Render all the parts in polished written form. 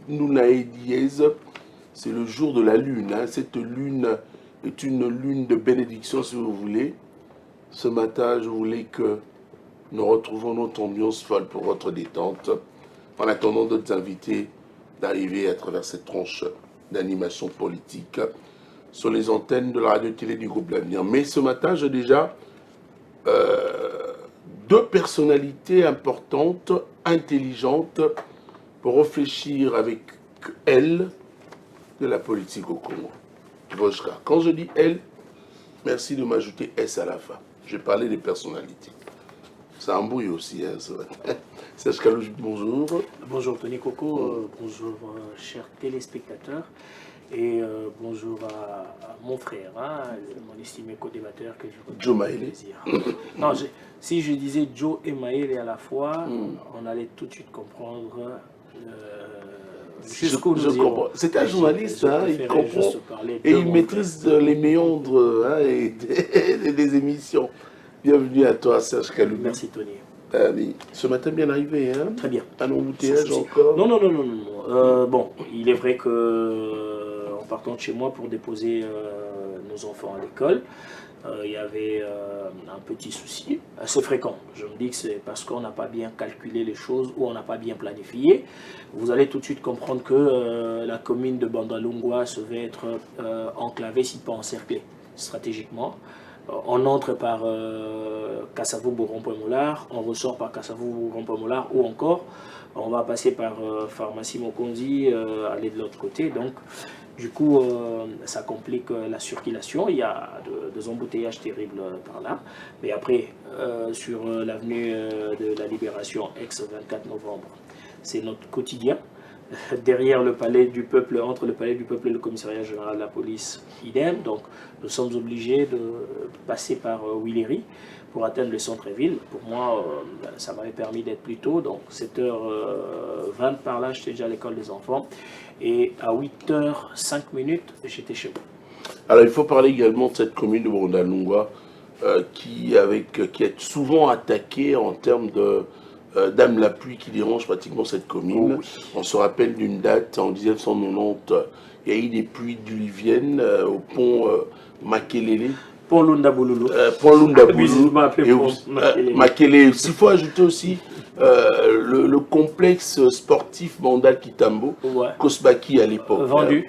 Nounae Diez, c'est le jour de la lune. Hein. Cette lune est une lune de bénédiction, si vous voulez. Ce matin, je voulais que nous retrouvons notre ambiance folle pour votre détente, en attendant d'autres invités d'arriver à travers cette tranche d'animation politique sur les antennes de la radio-télé du groupe L'Avenir. Mais ce matin, j'ai déjà deux personnalités importantes, intelligentes, pour réfléchir avec elle de la politique au Congo. Quand je dis elle, merci de m'ajouter S à la fin. Je vais parler des personnalités. Ça embrouille aussi. Hein, Serge Kalouche, bonjour. Bonjour Tony Coco, bonjour chers téléspectateurs. Et bonjour à mon frère, hein, mon estimé co-débatteur que je retrouve Joe Maele. plaisir. Non, si je disais Joe et Maele à la fois, on allait tout de suite comprendre jusqu'où nous irons. C'est un journaliste, hein, il comprend et il maîtrise les méandres hein, et des émissions. Bienvenue à toi, Serge Kalouche. Merci Tony. Ce matin, bien arrivé, hein? Très bien. Un embouteillage encore? Non. Bon, il est vrai que en partant de chez moi pour déposer nos enfants à l'école, il y avait un petit souci assez fréquent. Je me dis que c'est parce qu'on n'a pas bien calculé les choses ou on n'a pas bien planifié. Vous allez tout de suite comprendre que la commune de Bandalungwa se va être enclavée, si pas encerclée, stratégiquement. On entre par Kassavou-Bourron-Point-Moulard, on ressort par Kassavou-Bourron-Point-Moulard ou encore on va passer par Pharmacie Mokondi, aller de l'autre côté. Donc, du coup, ça complique la circulation. Il y a des embouteillages terribles par là. Mais après, sur l'avenue de la Libération, ex-24 novembre, c'est notre quotidien. Derrière le palais du peuple, entre le palais du peuple et le commissariat général de la police, idem. Donc nous sommes obligés de passer par Willery pour atteindre le centre-ville. Pour moi, ça m'avait permis d'être plus tôt. Donc 7h20 par là, j'étais déjà à l'école des enfants. Et à 8h05, j'étais chez moi. Alors il faut parler également de cette commune de Bandalungwa qui est souvent attaquée en termes de Dame la pluie qui dérange pratiquement cette commune. Oui. On se rappelle d'une date en 1990, il y a eu des pluies diluviennes au pont Makelele. Pont Lunda-Boulou. Pont Lunda-Boulou. Makelele. S'il faut ajouter aussi le complexe sportif Mandal Kitambo, ouais. Kosbaki à l'époque. Vendu,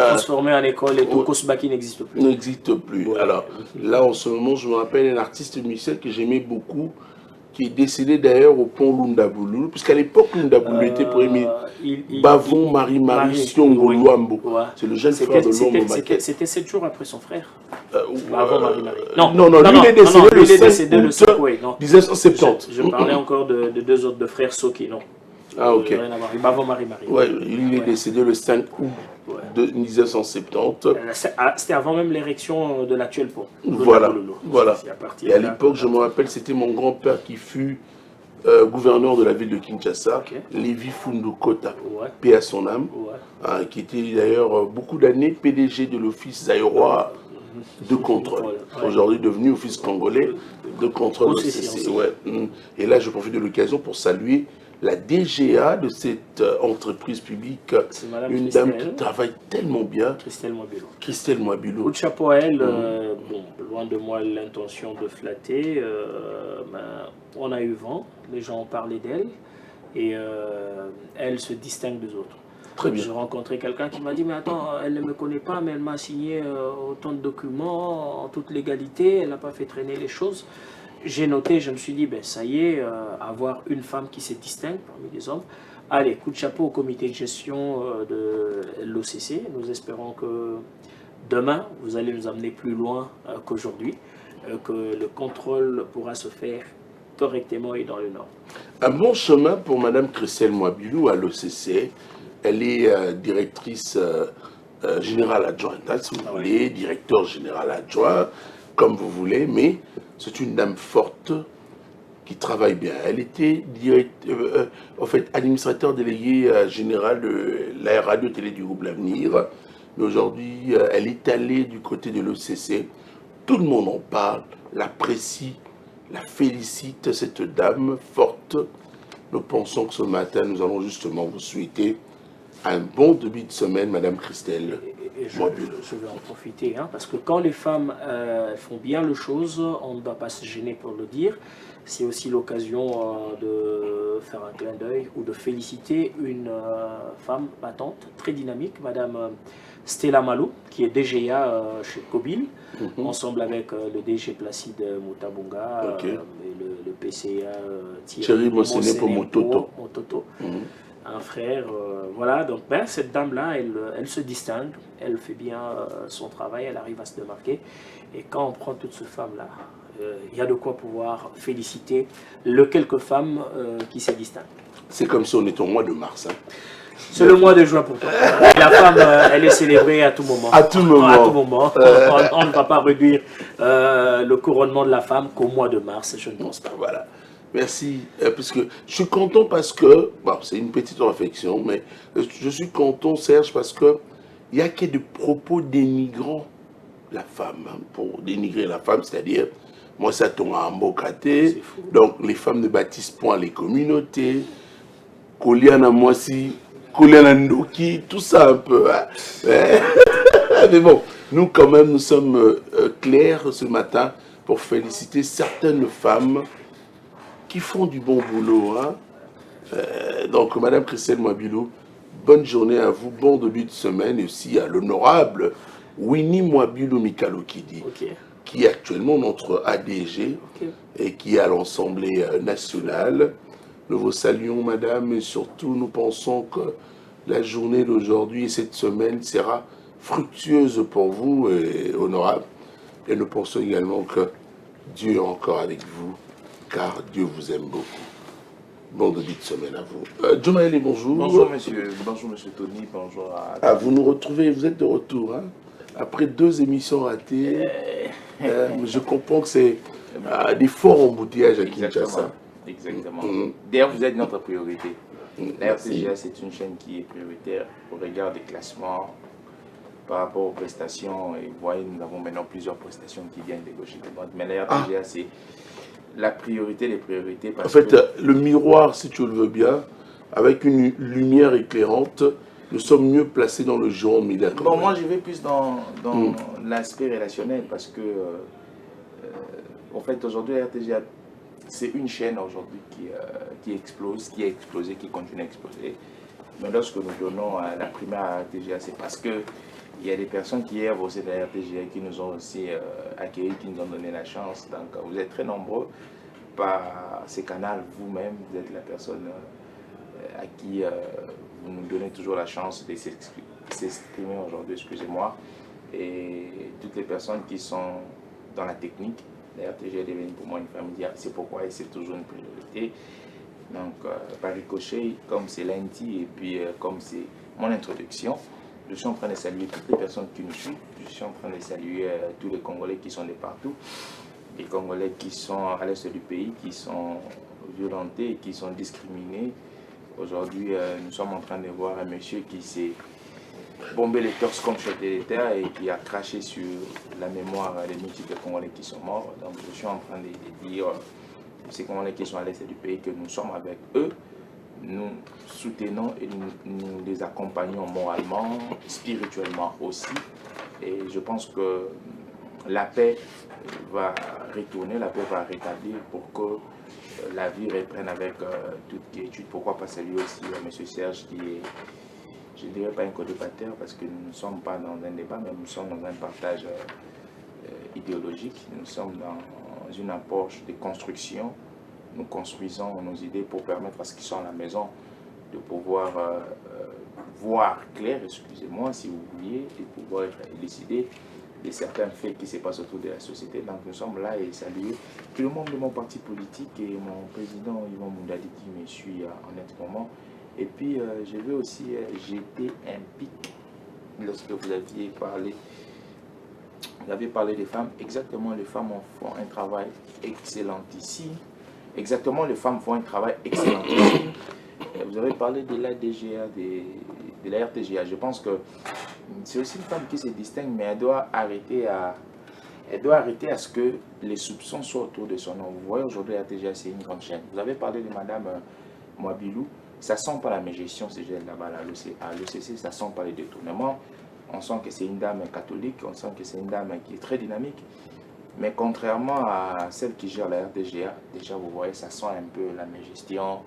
transformé en école et tout, Kosbaki n'existe plus. N'existe plus. Ouais. Alors là, en ce moment, je me rappelle un artiste musicien que j'aimais beaucoup, qui est décédé d'ailleurs au pont Lunda-Boulou, puisqu'à l'époque, Lunda-Boulou était premier. Bavon Marie Siongo Luambo. Ouais. C'est le jeune frère de l'homme. C'était 7 jours après son frère. Bavon Marie-Marie. Non, lui, il est décédé le 5 août 1970. Je parlais encore de deux autres de frères Soki, non. Ah, ok. Bavon Marie-Marie. Ouais, il est décédé le 5 août. De 1970. C'était avant même l'érection de l'actuel pont. Voilà. Et à l'époque, je me rappelle, c'était mon grand-père qui fut gouverneur de la ville de Kinshasa, Lévi Fundu Kota, paix à son âme, qui était d'ailleurs beaucoup d'années PDG de l'office zaïrois de contrôle, aujourd'hui devenu office congolais de contrôle OCC. Et là, je profite de l'occasion pour saluer la DGA de cette entreprise publique, une dame qui travaille tellement bien. Christelle Moabilou. Coup de chapeau à elle, bon, loin de moi l'intention de flatter, on a eu vent, les gens ont parlé d'elle, et elle se distingue des autres. Très bien. J'ai rencontré quelqu'un qui m'a dit, mais attends, elle ne me connaît pas, mais elle m'a signé autant de documents, en toute légalité, elle n'a pas fait traîner les choses. J'ai noté, je me suis dit, ben ça y est, avoir une femme qui se distingue parmi les hommes. Allez, coup de chapeau au comité de gestion de l'OCC. Nous espérons que demain, vous allez nous amener plus loin qu'aujourd'hui, que le contrôle pourra se faire correctement et dans le Nord. Un bon chemin pour Mme Christelle Moabilou à l'OCC. Elle est directrice générale adjointe, hein, si vous voulez, directeur général adjoint, comme vous voulez, mais c'est une dame forte qui travaille bien. Elle était administrateur délégué général de la radio-télé du groupe L'Avenir. Mais aujourd'hui, elle est allée du côté de l'OCC. Tout le monde en parle, l'apprécie, la félicite, cette dame forte. Nous pensons que ce matin, nous allons justement vous souhaiter Un bon début de semaine, Madame Christelle. Je vais en profiter, hein, parce que quand les femmes font bien les choses, on ne doit pas se gêner pour le dire. C'est aussi l'occasion de faire un clin d'œil ou de féliciter une femme battante, très dynamique, Madame Stella Malou, qui est DGA chez Kobil, ensemble avec le DG Placide Mutabunga et le PCA Thierry Mosenepo Mototo. Un frère, voilà, donc cette dame-là, elle se distingue, elle fait bien son travail, elle arrive à se démarquer, et quand on prend toutes ces femmes-là, il y a de quoi pouvoir féliciter les quelques femmes qui se distinguent. C'est comme si on était au mois de mars. Hein. C'est le mois de juin pour toi. La femme, elle est célébrée à tout moment. À tout moment. À tout moment. On ne va pas réduire le couronnement de la femme qu'au mois de mars, je ne pense pas. Voilà. Merci, parce que je suis content parce que, bon, c'est une petite réflexion, mais je suis content, Serge, parce que il y a que des propos dénigrants la femme, hein, pour dénigrer la femme, c'est-à-dire, moi ça tombe en bocaté, donc les femmes ne bâtissent point les communautés, Koliana Moisi, Koliana Ndoki, tout ça un peu. Hein. Mais bon, nous quand même, nous sommes clairs ce matin pour féliciter certaines femmes qui font du bon boulot. Hein. Donc, Madame Christelle Mwabilou, bonne journée à vous, bon début de semaine, et aussi à l'honorable Winnie Mwabilou Mikalokidi, qui est actuellement notre ADG et qui est à l'Assemblée nationale. Nous vous saluons, Madame, et surtout, nous pensons que la journée d'aujourd'hui et cette semaine sera fructueuse pour vous et honorable. Et nous pensons également que Dieu est encore avec vous, car Dieu vous aime beaucoup. Bon début de semaine à vous. Jomaël, bonjour. Bonjour monsieur Tony, bonjour à... Ah, vous nous retrouvez, vous êtes de retour. Hein? Après 2 émissions ratées, je comprends que c'est des forts embouteillages à Kinshasa. Exactement. D'ailleurs, vous êtes notre priorité. La RTGA, c'est une chaîne qui est prioritaire au regard des classements par rapport aux prestations. Et vous voyez, nous avons maintenant plusieurs prestations qui viennent de gauche et de droite. Mais la RTGA, c'est la priorité des priorités. Parce en fait, le miroir, si tu le veux bien, avec une lumière éclairante, nous sommes mieux placés dans le genre milieu. Bon, moi, je vais plus dans l'aspect relationnel parce que, en fait, aujourd'hui, la RTGA, c'est une chaîne aujourd'hui qui explose, qui a explosé, qui continue à exploser. Mais lorsque nous donnons la primaire à la RTGA, c'est parce qu'il y a des personnes qui hier au sein de la RTGA qui nous ont aussi accueillis, qui nous ont donné la chance. Donc vous êtes très nombreux par ces canaux vous-même. Vous êtes la personne à qui vous nous donnez toujours la chance de s'exprimer aujourd'hui, excusez-moi. Et toutes les personnes qui sont dans la technique. La RTGA est devenue pour moi une famille, c'est pourquoi c'est toujours une priorité. Donc, par ricochet, comme c'est lundi et puis comme c'est mon introduction, je suis en train de saluer toutes les personnes qui nous suivent. Je suis en train de saluer tous les Congolais qui sont de partout. Les Congolais qui sont à l'est du pays, qui sont violentés et qui sont discriminés. Aujourd'hui, nous sommes en train de voir un monsieur qui s'est bombé les torses comme chef de l'État et qui a craché sur la mémoire des multiples Congolais qui sont morts. Donc je suis en train de dire ces Congolais qui sont à l'est du pays que nous sommes avec eux, nous soutenons et nous les accompagnons moralement, spirituellement aussi. Et je pense que la paix va retourner, la paix va rétablir pour que la vie reprenne avec toute quiétude. Pourquoi pas saluer aussi M. Serge qui est, je ne dirais pas un co-débatteur parce que nous ne sommes pas dans un débat, mais nous sommes dans un partage idéologique. Nous sommes dans une approche de construction. Nous construisons nos idées pour permettre à ceux qui sont à la maison de pouvoir voir clair, excusez-moi si vous vouliez, et pouvoir élucider de certains faits qui se passent autour de la société. Donc nous sommes là et saluer tout le monde de mon parti politique et mon président Yvon Moundadi qui me suit en ce moment. Et puis, je veux aussi jeter un pic lorsque vous aviez parlé des femmes. Exactement, les femmes font un travail excellentissime. Exactement, les femmes font un travail excellentissime. Vous avez parlé de la DGA, de la RTGA. Je pense que c'est aussi une femme qui se distingue, mais elle doit arrêter à ce que les soupçons soient autour de son nom. Vous voyez, aujourd'hui, la RTGA, c'est une grande chaîne. Vous avez parlé de Madame Mwabilou. ça sent pas la mégestion, ce gel là-bas, à l'OCC, ça sent pas les détournements. On sent que c'est une dame catholique, on sent que c'est une dame qui est très dynamique. Mais contrairement à celle qui gère la RTGA, déjà vous voyez, ça sent un peu la mégestion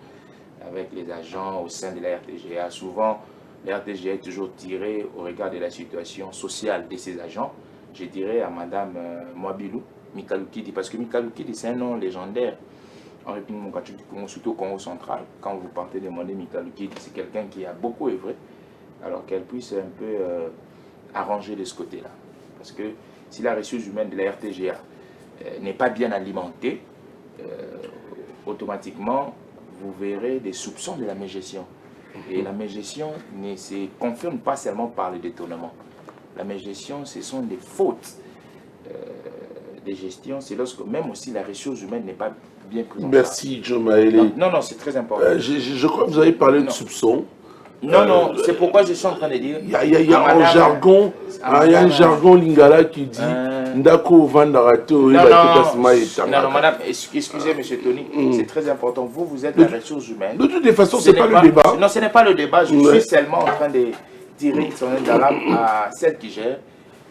avec les agents au sein de la RTGA. Souvent, la RTGA est toujours tirée au regard de la situation sociale de ses agents. Je dirais à Madame Mwabilou, Mikalukidi, parce que Mikalukidi, c'est un nom légendaire en République démocratique du Congo, surtout au Congo central. Quand vous partez demander Mikalukidi, c'est quelqu'un qui a beaucoup œuvré, alors qu'elle puisse un peu arranger de ce côté-là. Parce que si la ressource humaine de la RTGA n'est pas bien alimentée, automatiquement, vous verrez des soupçons de la mégestion. Et la mégestion ne se confirme pas seulement par le détournement. La mégestion, ce sont des fautes de gestion. C'est lorsque même aussi la ressource humaine n'est pas bien prise en charge. Merci, Joe Maele. Non, c'est très important. Je crois que vous avez parlé de soupçons. Non, c'est pourquoi je suis en train de dire. Il y a un jargon, il y a un jargon lingala qui dit Ndako Vandarato. Non, madame, excusez, monsieur Tony, c'est très important. Vous êtes la ressource humaine. De toutes les façons, ce n'est pas le débat. Non, ce n'est pas le débat. Je suis seulement en train de tirer une sonnette d'alarme à celle qui gère.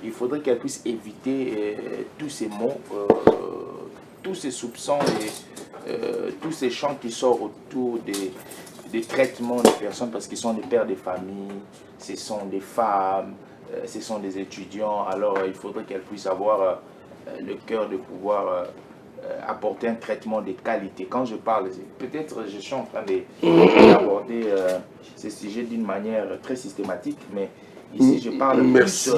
Il faudrait qu'elle puisse éviter tous ces mots, tous ces soupçons et tous ces chants qui sortent autour des traitements des personnes, parce qu'ils sont des pères de famille, ce sont des femmes, ce sont des étudiants. Alors il faudrait qu'elle puisse avoir le cœur de pouvoir apporter un traitement de qualité. Quand je parle, peut-être je suis en train d'aborder ce sujet d'une manière très systématique, mais ici je parle plus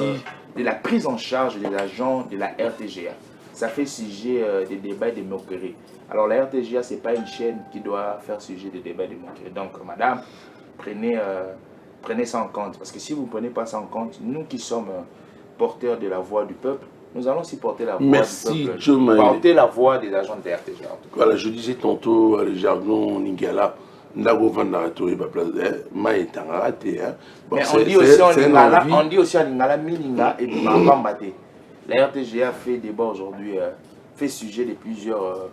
de la prise en charge des agents de la RTGA. Ça fait sujet des débats et des moqueries. Alors la RTGA, ce n'est pas une chaîne qui doit faire sujet de débats et de moqueries. Donc madame, prenez ça en compte. Parce que si vous ne prenez pas ça en compte, nous qui sommes porteurs de la voix du peuple, nous allons aussi porter la voix du peuple. Porter la voix des agents de la RTGA. Voilà, je disais tantôt le jargon Ningala. Ndago Vandarato et Maïtanga. Mais on dit aussi en Lingala, Mininga et Bambambate. La RTGA fait débat aujourd'hui, fait sujet de plusieurs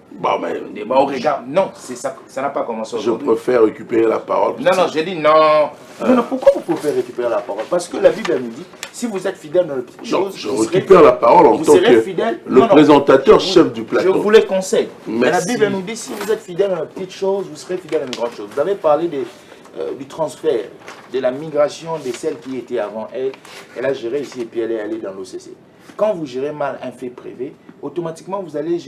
débats au regard. Non, ça n'a pas commencé aujourd'hui. Je préfère récupérer la parole. Non, j'ai dit non. Non, pourquoi vous préférez récupérer la parole? Parce que la Bible nous dit, si vous êtes fidèle dans le petite chose, je récupère la parole en tant que présentateur chef du plateau. Je vous le conseille. Mais la Bible nous dit, si vous êtes fidèle dans la petite chose, vous serez fidèle à une grande chose. Vous avez parlé du transfert, de la migration de celle qui était avant elle. Elle a géré ici et puis elle est allée dans l'OCC. Quand vous gérez mal un fait privé, automatiquement vous allez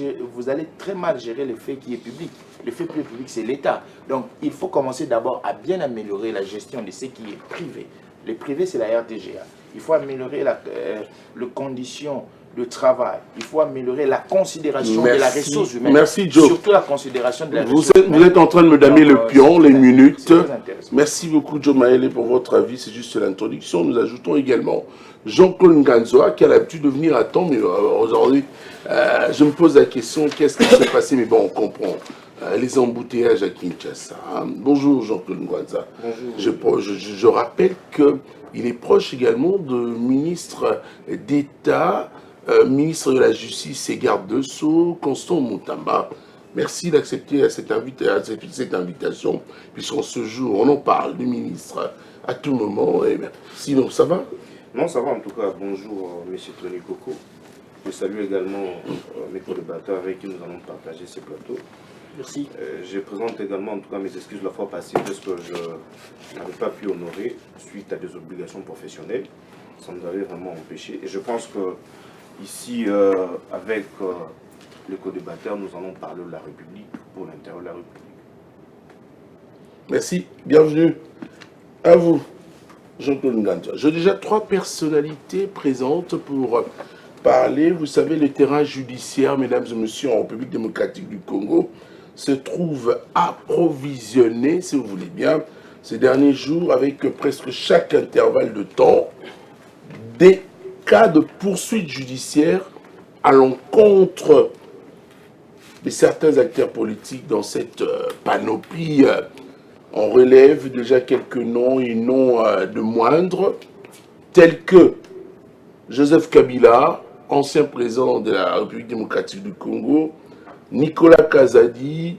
très mal gérer le fait qui est public. Le fait public, c'est l'État. Donc il faut commencer d'abord à bien améliorer la gestion de ce qui est privé. Le privé, c'est la RTGA. Il faut améliorer les conditions de travail. Il faut améliorer la considération de la ressource humaine. Merci, Joe. Surtout la considération de la ressource humaine. Vous êtes en train de me damer le pion, les minutes. Merci beaucoup, Joe Maele, pour votre avis. C'est juste l'introduction. Nous ajoutons également Jean-Claude Nganzoa, qui a l'habitude de venir à temps, mais aujourd'hui, je me pose la question, qu'est-ce qui s'est passé? Mais bon, on comprend. Les embouteillages à Kinshasa. Bonjour, Jean-Claude Nganzoa. Bonjour. Je rappelle qu'il est proche également de ministre d'État, ministre de la Justice et garde de Sceaux, Constant Moutamba. Merci d'accepter cette invitation, puisqu'en ce jour, on en parle du ministre à tout moment. Et bien, sinon, ça va? Non, ça va en tout cas. Bonjour, M. Tony Coco. Je salue également mes co-débatteurs avec qui nous allons partager ce plateau. Merci. Je présente également en tout cas mes excuses la fois passée parce que je n'avais pas pu honorer suite à des obligations professionnelles. Ça nous avait vraiment empêché. Et je pense que ici, avec les co-débatteurs, nous allons parler de la République pour l'intérieur de la République. Merci. Bienvenue à vous, Jean-Claude Nganzoa. J'ai déjà 3 personnalités présentes pour parler. Vous savez, le terrain judiciaire, mesdames et messieurs, en République démocratique du Congo, se trouve approvisionné, si vous voulez bien, ces derniers jours, avec presque chaque intervalle de temps, des cas de poursuites judiciaires à l'encontre de certains acteurs politiques dans cette panoplie. On relève déjà quelques noms et noms de moindres, tels que Joseph Kabila, ancien président de la République démocratique du Congo, Nicolas Kazadi,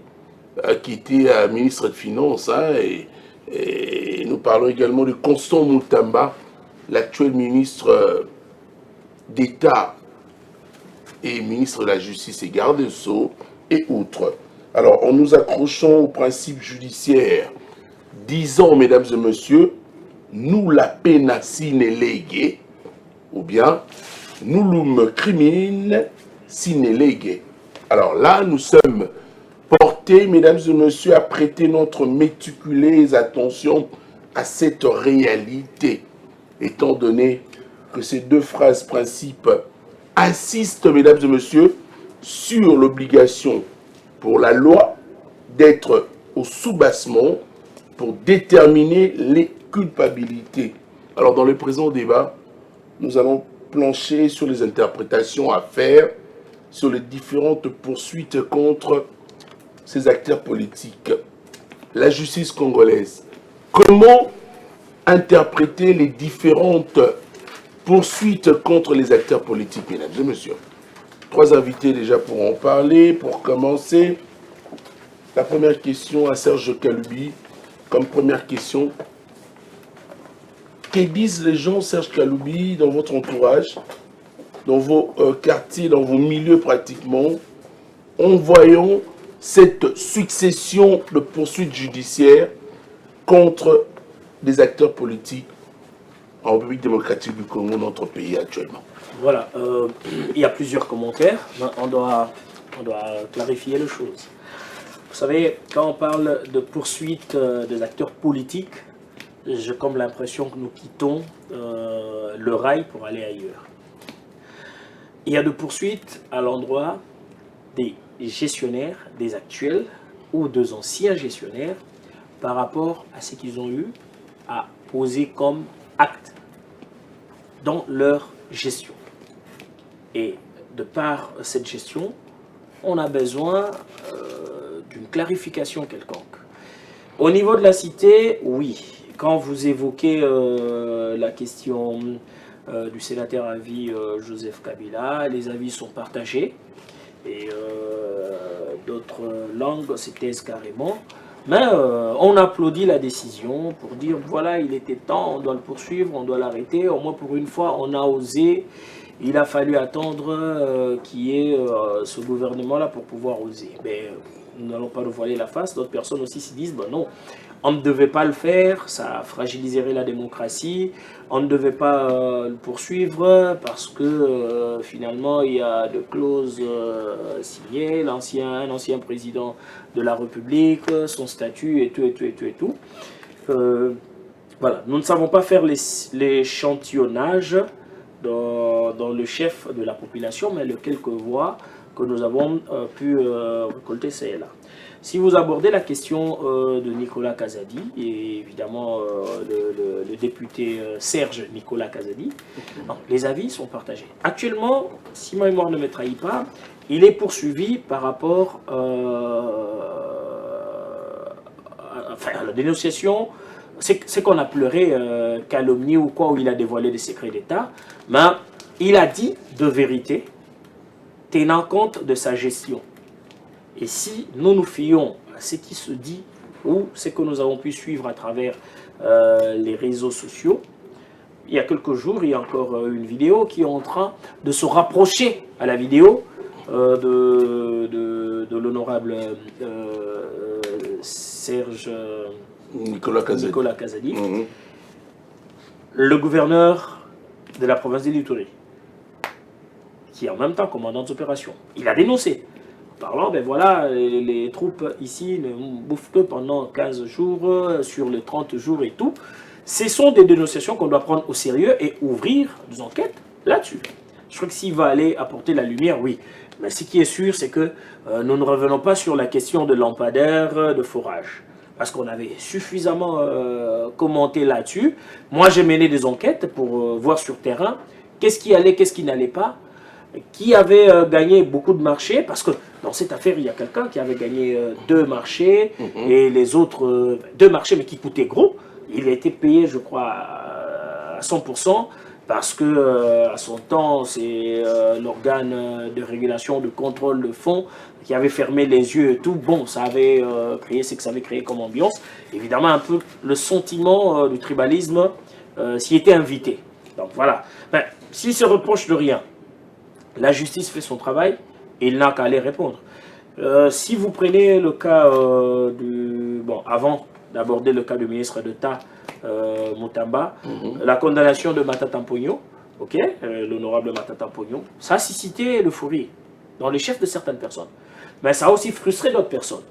qui était ministre des Finances, et Et nous parlons également de Constant Moutamba, l'actuel ministre d'État et ministre de la Justice et garde des Sceaux, et autres. Alors, en nous accrochant au principe judiciaire, disant, mesdames et messieurs, nous la pena sine lege, ou bien nullum crimine sine lege. Alors là, nous sommes portés, mesdames et messieurs, à prêter notre méticuleuse attention à cette réalité, étant donné que ces deux phrases principes insistent, mesdames et messieurs, sur l'obligation pour la loi d'être au soubassement pour déterminer les culpabilités. Alors, dans le présent débat, nous allons plancher sur les interprétations à faire sur les différentes poursuites contre ces acteurs politiques. La justice congolaise, comment interpréter les différentes poursuites contre les acteurs politiques, mesdames et messieurs? Trois invités déjà pour en parler. Pour commencer, la première question à Serge Kaloubi. Comme première question, que disent les gens, Serge Kaloubi, dans votre entourage, dans vos quartiers, dans vos milieux pratiquement, en voyant cette succession de poursuites judiciaires contre des acteurs politiques en République démocratique du Congo, notre pays actuellement? Voilà, il y a plusieurs commentaires. On doit clarifier les choses. Vous savez, quand on parle de poursuite des acteurs politiques, j'ai comme l'impression que nous quittons le rail pour aller ailleurs. Il y a de poursuites à l'endroit des gestionnaires, des actuels ou des anciens gestionnaires par rapport à ce qu'ils ont eu à poser comme acte dans leur gestion. Et de par cette gestion, on a besoin d'une clarification quelconque. Au niveau de la cité, oui. Quand vous évoquez la question du sénateur à vie Joseph Kabila, les avis sont partagés. Et d'autres langues se taisent carrément. Mais on applaudit la décision pour dire voilà, il était temps, on doit le poursuivre, on doit l'arrêter. Au moins pour une fois, on a osé. Il a fallu attendre qu'il y ait ce gouvernement-là pour pouvoir oser. Mais nous n'allons pas nous voiler la face. D'autres personnes aussi se disent, ben non, on ne devait pas le faire, ça fragiliserait la démocratie. On ne devait pas le poursuivre parce que finalement, il y a des clauses signées. Un ancien président de la République, son statut et tout. Voilà, nous ne savons pas faire l'échantillonnage dans le chef de la population, mais les quelques voix que nous avons pu récolter, c'est là. Si vous abordez la question de Nicolas Kazadi, et évidemment le député Serge Nicolas Kazadi, les avis sont partagés. Actuellement, si ma mémoire ne me trahit pas, il est poursuivi par rapport à la dénonciation. C'est qu'on a pleuré calomnie ou quoi, où il a dévoilé des secrets d'État, mais il a dit de vérité, tenant compte de sa gestion. Et si nous nous fions à ce qui se dit ou ce que nous avons pu suivre à travers les réseaux sociaux, il y a quelques jours, il y a encore une vidéo qui est en train de se rapprocher à la vidéo de l'honorable Serge Nicolas Kazadi, le gouverneur de la province de l'Ituri, qui est en même temps commandant des opérations. Il a dénoncé, en parlant, ben voilà, les troupes ici ne bouffent que pendant 15 jours, sur les 30 jours et tout. Ce sont des dénonciations qu'on doit prendre au sérieux et ouvrir des enquêtes là-dessus. Je crois que s'il va aller apporter la lumière, oui. Mais ce qui est sûr, c'est que nous ne revenons pas sur la question de lampadaires, de forage. Parce qu'on avait suffisamment commenté là-dessus. Moi, j'ai mené des enquêtes pour voir sur terrain qu'est-ce qui allait, qu'est-ce qui n'allait pas, qui avait gagné beaucoup de marchés. Parce que dans cette affaire, il y a quelqu'un qui avait gagné 2 marchés et les autres 2 marchés, mais qui coûtaient gros. Il a été payé, je crois, à 100% parce que à son temps, c'est l'organe de régulation, de contrôle de fonds qui avait fermé les yeux et tout. Bon, ça avait créé ce que ça avait créé comme ambiance. Évidemment, un peu le sentiment du tribalisme s'y était invité. Donc voilà. Ben, s'il se reproche de rien, la justice fait son travail et il n'a qu'à aller répondre. Si vous prenez le cas bon, avant d'aborder le cas du ministre d'État Mutamba, la condamnation de Matata Mponyo, l'honorable Matata Mponyo, ça a suscité l'euphorie dans les chefs de certaines personnes. Mais ça a aussi frustré d'autres personnes.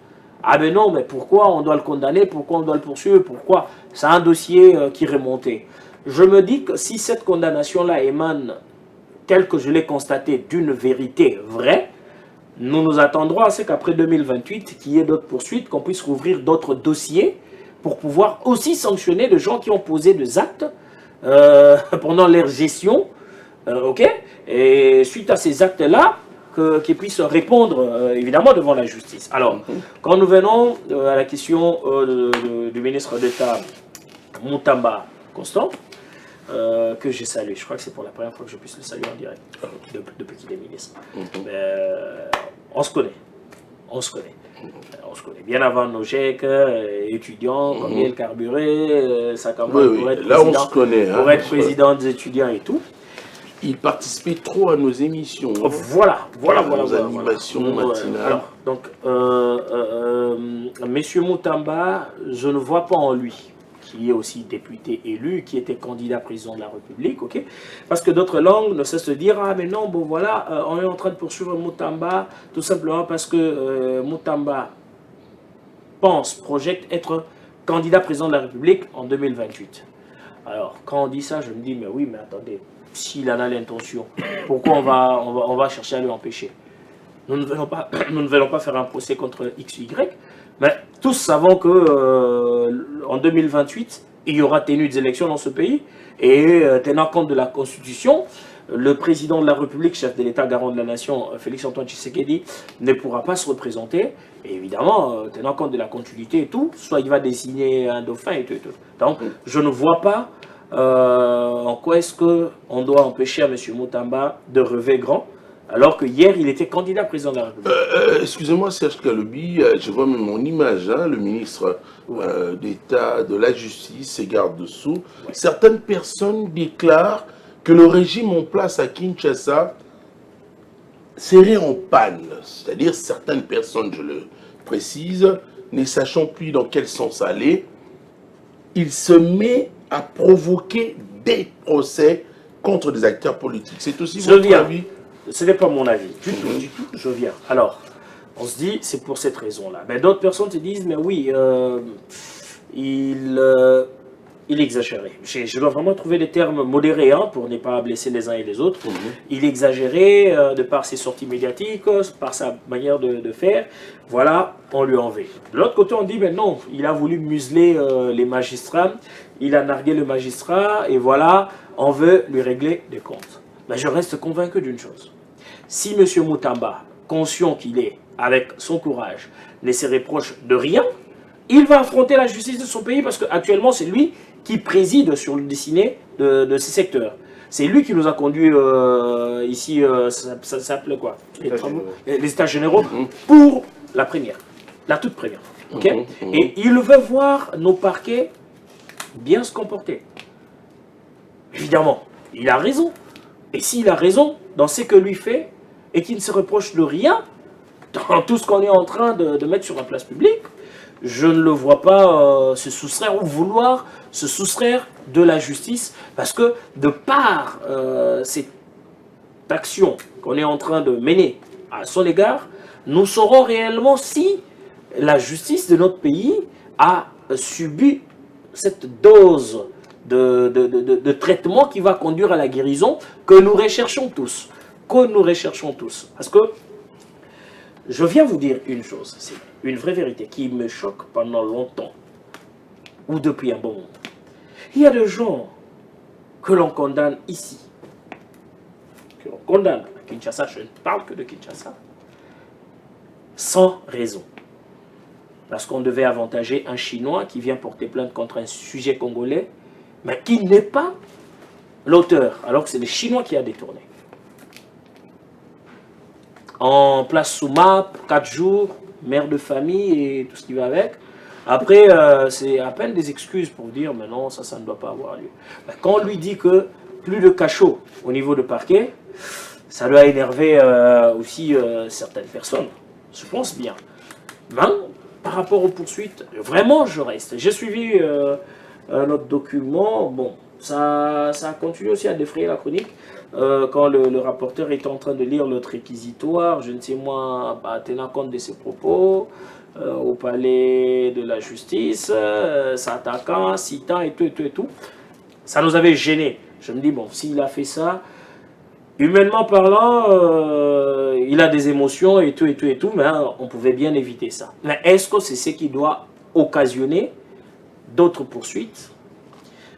Ah ben non, mais pourquoi on doit le condamner, pourquoi on doit le poursuivre, pourquoi? C'est un dossier qui remontait. Je me dis que si cette condamnation-là émane, telle que je l'ai constatée, d'une vérité vraie, nous nous attendrons à ce qu'après 2028, qu'il y ait d'autres poursuites, qu'on puisse rouvrir d'autres dossiers pour pouvoir aussi sanctionner les gens qui ont posé des actes pendant leur gestion, et suite à ces actes-là, qu'ils puissent répondre évidemment devant la justice. Alors, quand nous venons à la question du ministre d'État Mutamba Constant, que j'ai salué, je crois que c'est pour la première fois que je puisse le saluer en direct, depuis qu'il est ministre. On se connaît, on se connaît. On se connaît bien avant nos GEC, étudiants, combien il carburait, sa campagne pour être là, on se connaît, pour être président des étudiants et tout. Il participait trop à nos émissions. Voilà. Nos animations matinales. Alors, donc, Monsieur Mutamba, je ne vois pas en lui, qui est aussi député élu, qui était candidat président de la République, ok? Parce que d'autres langues ne cessent de dire, ah mais non, bon voilà, on est en train de poursuivre Mutamba, tout simplement parce que Mutamba projette être candidat président de la République en 2028. Alors, quand on dit ça, je me dis, mais oui, mais attendez, s'il en a l'intention, pourquoi on va chercher à lui empêcher? Nous ne venons pas faire un procès contre X ou Y, mais tous savons que en 2028, il y aura tenu des élections dans ce pays, et tenant compte de la Constitution, le président de la République, chef de l'État, garant de la nation, Félix-Antoine Tshisekedi, ne pourra pas se représenter. Et évidemment, tenant compte de la continuité et tout, soit il va désigner un dauphin et tout. Donc, je ne vois pas en quoi est-ce qu'on doit empêcher à M. Mutamba de rêver grand, alors que hier, il était candidat président de la République. Excusez-moi, Serge Kaloubi, je vois même mon image, le ministre d'État de la Justice et garde-dessous. Ouais. Certaines personnes déclarent que le régime en place à Kinshasa serait en panne. C'est-à-dire certaines personnes, je le précise, ne sachant plus dans quel sens aller, il se met à provoquer des procès contre des acteurs politiques. C'est aussi votre avis? Ce n'est pas mon avis, du tout, je viens. Alors, on se dit, c'est pour cette raison-là. Mais d'autres personnes se disent, mais oui, il exagérait. Je dois vraiment trouver des termes modérés pour ne pas blesser les uns et les autres. Il exagérait de par ses sorties médiatiques, par sa manière de faire. Voilà, on lui en veut. De l'autre côté, on dit, mais non, il a voulu museler les magistrats, il a nargué le magistrat, et voilà, on veut lui régler des comptes. Mais je reste convaincu d'une chose. Si M. Mutamba, conscient qu'il est, avec son courage, ne se reproche de rien, il va affronter la justice de son pays parce qu'actuellement, c'est lui qui préside sur le dessiné de ces secteurs. C'est lui qui nous a conduits ici, ça s'appelle quoi? Les États généraux, pour la première, la toute première. Okay? Et il veut voir nos parquets bien se comporter. Évidemment, il a raison. Et s'il a raison dans ce que lui fait, et qu'il ne se reproche de rien, dans tout ce qu'on est en train de mettre sur la place publique, je ne le vois pas se soustraire ou vouloir se soustraire de la justice, parce que de par cette action qu'on est en train de mener à son égard, nous saurons réellement si la justice de notre pays a subi cette dose de traitement qui va conduire à la guérison que nous recherchons tous. Parce que je viens vous dire une chose, c'est une vraie vérité qui me choque pendant longtemps, ou depuis un bon moment. Il y a des gens que l'on condamne ici, que l'on condamne à Kinshasa, je ne parle que de Kinshasa, sans raison. Parce qu'on devait avantager un Chinois qui vient porter plainte contre un sujet congolais, mais qui n'est pas l'auteur, alors que c'est les Chinois qui a détourné. En place sous map, 4 jours, mère de famille et tout ce qui va avec. Après, c'est à peine des excuses pour dire, mais non, ça ne doit pas avoir lieu. Quand on lui dit que plus de cachot au niveau de parquet, ça doit énerver aussi certaines personnes. Je pense bien. Mais par rapport aux poursuites, vraiment, je reste. J'ai suivi notre document. Bon, ça a continué aussi à défrayer la chronique. Quand le rapporteur était en train de lire notre réquisitoire, je ne sais moi, tenant compte de ses propos, au palais de la justice, s'attaquant, citant et tout, et tout, et tout. Ça nous avait gênés. Je me dis, bon, s'il a fait ça, humainement parlant, il a des émotions et tout, et tout, et tout, mais on pouvait bien éviter ça. Mais est-ce que c'est ce qui doit occasionner d'autres poursuites?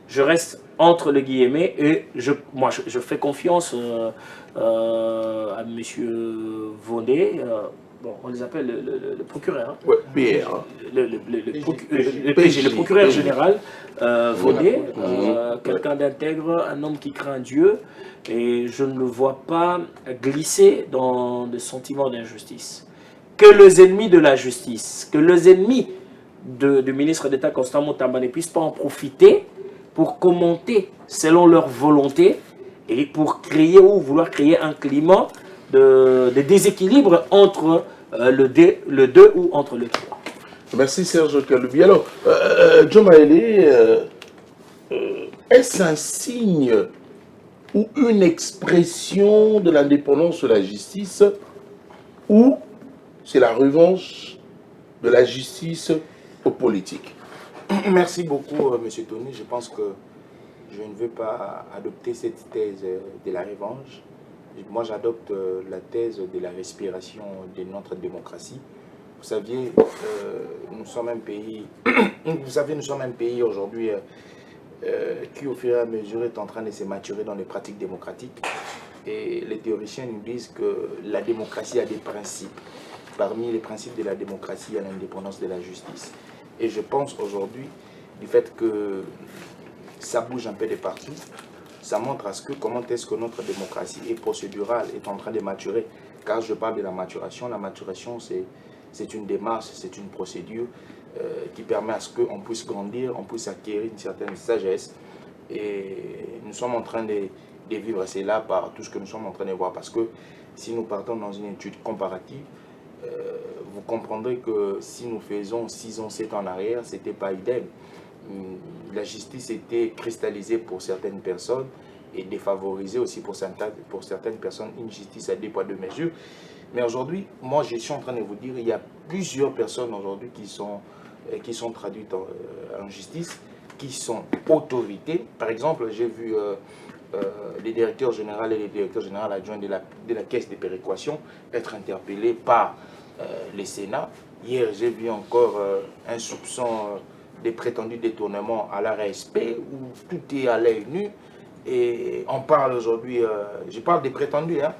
Je reste entre les guillemets et moi je fais confiance à M. Vaudet. Bon, on les appelle le procureur. Hein. Ouais, PR. Le procureur général Vaudet, quelqu'un d'intègre, un homme qui craint Dieu, et je ne le vois pas glisser dans des sentiments d'injustice. Que les ennemis de la justice, que les ennemis du ministre d'État Constant Mutamba ne puissent pas en profiter pour commenter selon leur volonté et pour créer ou vouloir créer un climat de déséquilibre entre le 2 ou entre le 3. Merci Serge Kaloubi. Alors, John Maëlé, est-ce un signe ou une expression de l'indépendance de la justice ou c'est la revanche de la justice aux politiques? Merci beaucoup, M. Tony. Je pense que je ne veux pas adopter cette thèse de la revanche. Moi, j'adopte la thèse de la respiration de notre démocratie. Vous saviez, nous sommes un pays, nous sommes un pays aujourd'hui qui, au fur et à mesure, est en train de se maturer dans les pratiques démocratiques. Et les théoriciens nous disent que la démocratie a des principes. Parmi les principes de la démocratie, il y a l'indépendance de la justice. Et je pense aujourd'hui, du fait que ça bouge un peu de partout, ça montre à ce que comment est-ce que notre démocratie est procédurale, est en train de maturer. Car je parle de la maturation. La maturation, c'est une démarche, c'est une procédure qui permet à ce qu'on puisse grandir, on puisse acquérir une certaine sagesse. Et nous sommes en train de vivre cela par tout ce que nous sommes en train de voir. Parce que si nous partons dans une étude comparative, vous comprendrez que si nous faisons 6 ans, 7 ans en arrière, ce n'était pas idem. La justice était cristallisée pour certaines personnes et défavorisée aussi pour certaines personnes. Une justice à 2 poids 2 mesures. Mais aujourd'hui, moi je suis en train de vous dire, il y a plusieurs personnes aujourd'hui qui sont traduites en justice, qui sont autorités. Par exemple, j'ai vu les directeurs généraux et les directeurs généraux adjoints de la caisse de péréquation être interpellés par les Sénats. Hier, j'ai vu encore un soupçon de prétendu détournement à la RSP où tout est à l'œil nu. Et on parle aujourd'hui, je parle des prétendus, hein,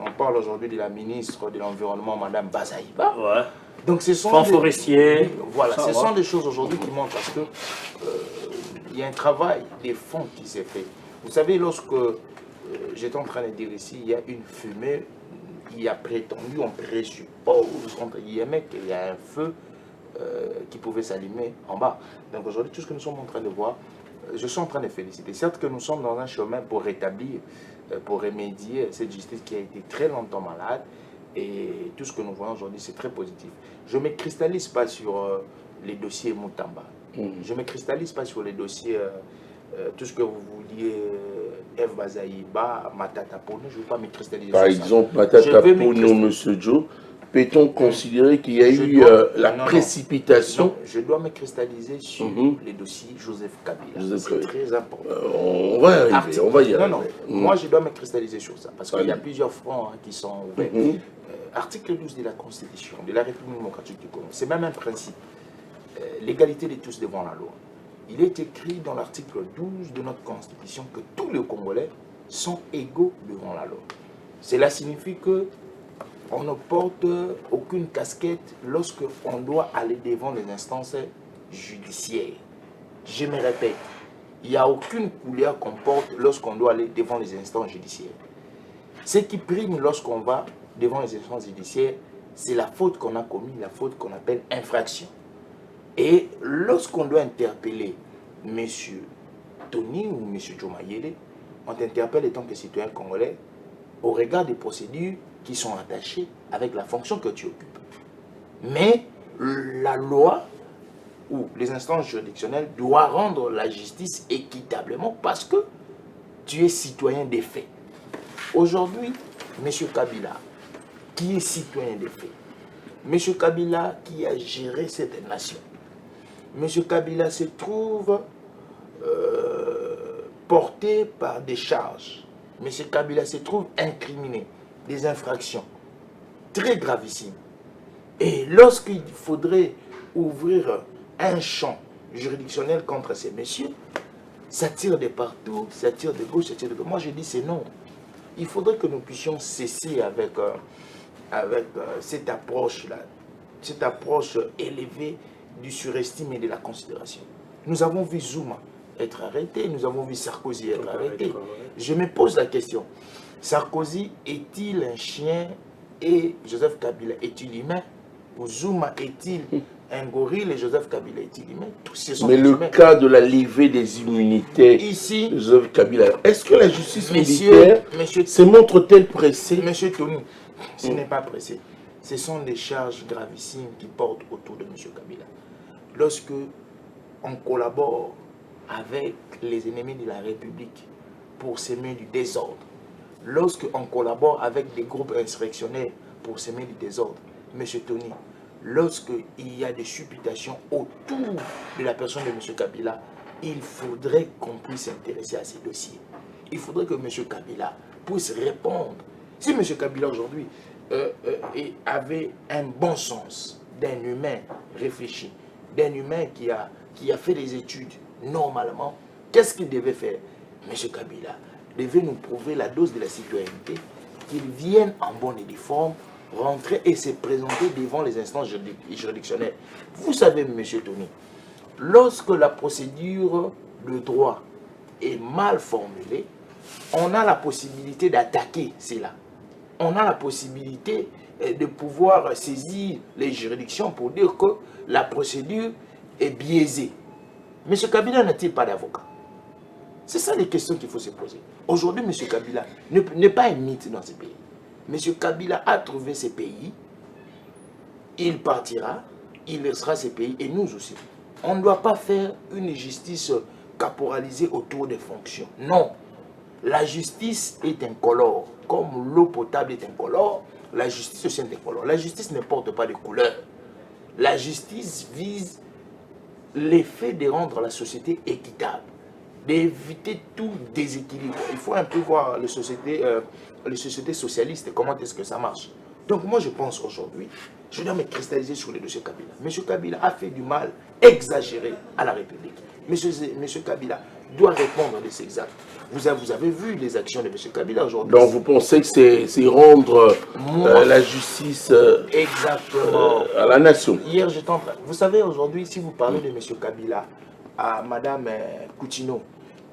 on parle aujourd'hui de la ministre de l'Environnement, Mme Bazaïba. Ouais. Donc ce sont forestiers. Voilà, ce sont des choses aujourd'hui qui montrent parce que il y a un travail des fonds qui s'est fait. Vous savez, lorsque j'étais en train de dire ici, il y a une fumée, il y a prétendu, on présuppose entre guillemets qu'il y a un feu qui pouvait s'allumer en bas. Donc aujourd'hui, tout ce que nous sommes en train de voir, je suis en train de féliciter. Certes que nous sommes dans un chemin pour rétablir, pour remédier cette justice qui a été très longtemps malade. Et tout ce que nous voyons aujourd'hui, c'est très positif. Je ne me cristallise pas sur les dossiers Mutamba. Je ne me cristallise pas sur les dossiers, tout ce que vous vouliez, Eve Bazaïba, Matata Pono. Je ne veux pas me cristalliser Par sur exemple, ça. Matata Pono, M. Joe, peut-on considérer qu'il y a eu la précipitation? Non, je dois me cristalliser sur les dossiers Joseph Kabila. C'est très important. On va y arriver, on va y arriver. Non, moi je dois me cristalliser sur ça, parce qu'il y a plusieurs fronts qui sont ouverts. Article 12 de la Constitution de la République démocratique du Congo, c'est même un principe. L'égalité de tous devant la loi. Il est écrit dans l'article 12 de notre Constitution que tous les Congolais sont égaux devant la loi. Cela signifie que on ne porte aucune casquette lorsqu'on doit aller devant les instances judiciaires. Je me répète, il n'y a aucune couleur qu'on porte lorsqu'on doit aller devant les instances judiciaires. Ce qui prime lorsqu'on va devant les instances judiciaires, c'est la faute qu'on a commise, la faute qu'on appelle infraction. Et lorsqu'on doit interpeller M. Tony ou M. Diomayele, on t'interpelle en tant que citoyen congolais au regard des procédures qui sont attachées avec la fonction que tu occupes. Mais la loi ou les instances juridictionnelles doivent rendre la justice équitablement parce que tu es citoyen des faits. Aujourd'hui, M. Kabila, qui est citoyen des faits, M. Kabila qui a géré cette nation, M. Kabila se trouve porté par des charges. M. Kabila se trouve incriminé, des infractions très gravissimes. Et lorsqu'il faudrait ouvrir un champ juridictionnel contre ces messieurs, ça tire de partout, ça tire de gauche, ça tire de gauche. Moi je dis c'est non. Il faudrait que nous puissions cesser avec cette approche-là, cette approche élevée du surestime et de la considération. Nous avons vu Zuma être arrêté, nous avons vu Sarkozy être arrêté. Je me pose la question, Sarkozy est-il un chien et Joseph Kabila est-il humain? Ou Zuma est-il un gorille et Joseph Kabila est-il humain? Tous ces sont mais le humains. Cas de la levée des immunités ici, Joseph Kabila, est-ce que la justice militaire se montre-t-elle pressée? Monsieur Tony, ce n'est pas pressé. Ce sont des charges gravissimes qui portent autour de M. Kabila. Lorsque on collabore avec les ennemis de la République pour semer du désordre, lorsque on collabore avec des groupes insurrectionnaires pour semer du désordre, M. Tony, lorsqu'il y a des supputations autour de la personne de M. Kabila, il faudrait qu'on puisse s'intéresser à ces dossiers. Il faudrait que M. Kabila puisse répondre. Si M. Kabila aujourd'hui avait un bon sens d'un humain réfléchi, d'un humain qui a fait des études normalement, qu'est-ce qu'il devait faire? M. Kabila devait nous prouver la dose de la citoyenneté, qu'il vienne en bonne et due forme, rentrer et se présenter devant les instances juridictionnelles. Vous savez, M. Tony, lorsque la procédure de droit est mal formulée, on a la possibilité d'attaquer cela. On a la possibilité de pouvoir saisir les juridictions pour dire que la procédure est biaisée. M. Kabila n'a-t-il pas d'avocat? C'est ça les questions qu'il faut se poser. Aujourd'hui, M. Kabila n'est pas un mythe dans ce pays. M. Kabila a trouvé ce pays, il partira, il laissera ce pays et nous aussi. On ne doit pas faire une justice caporalisée autour des fonctions. Non, la justice est incolore. Comme l'eau potable est incolore, la justice aussi est incolore. La justice ne porte pas de couleur. La justice vise l'effet de rendre la société équitable, d'éviter tout déséquilibre. Il faut un peu voir les sociétés socialistes, comment est-ce que ça marche. Donc moi je pense aujourd'hui, je dois me cristalliser sur les dossiers Kabila. M. Kabila a fait du mal exagéré à la République. M. Kabila doit répondre de ses actes. Vous avez vu les actions de M. Kabila aujourd'hui. Donc vous pensez que c'est rendre la justice exactement à la nation. Hier j'étais en train... Vous savez aujourd'hui, si vous parlez de M. Kabila à Mme Coutinho,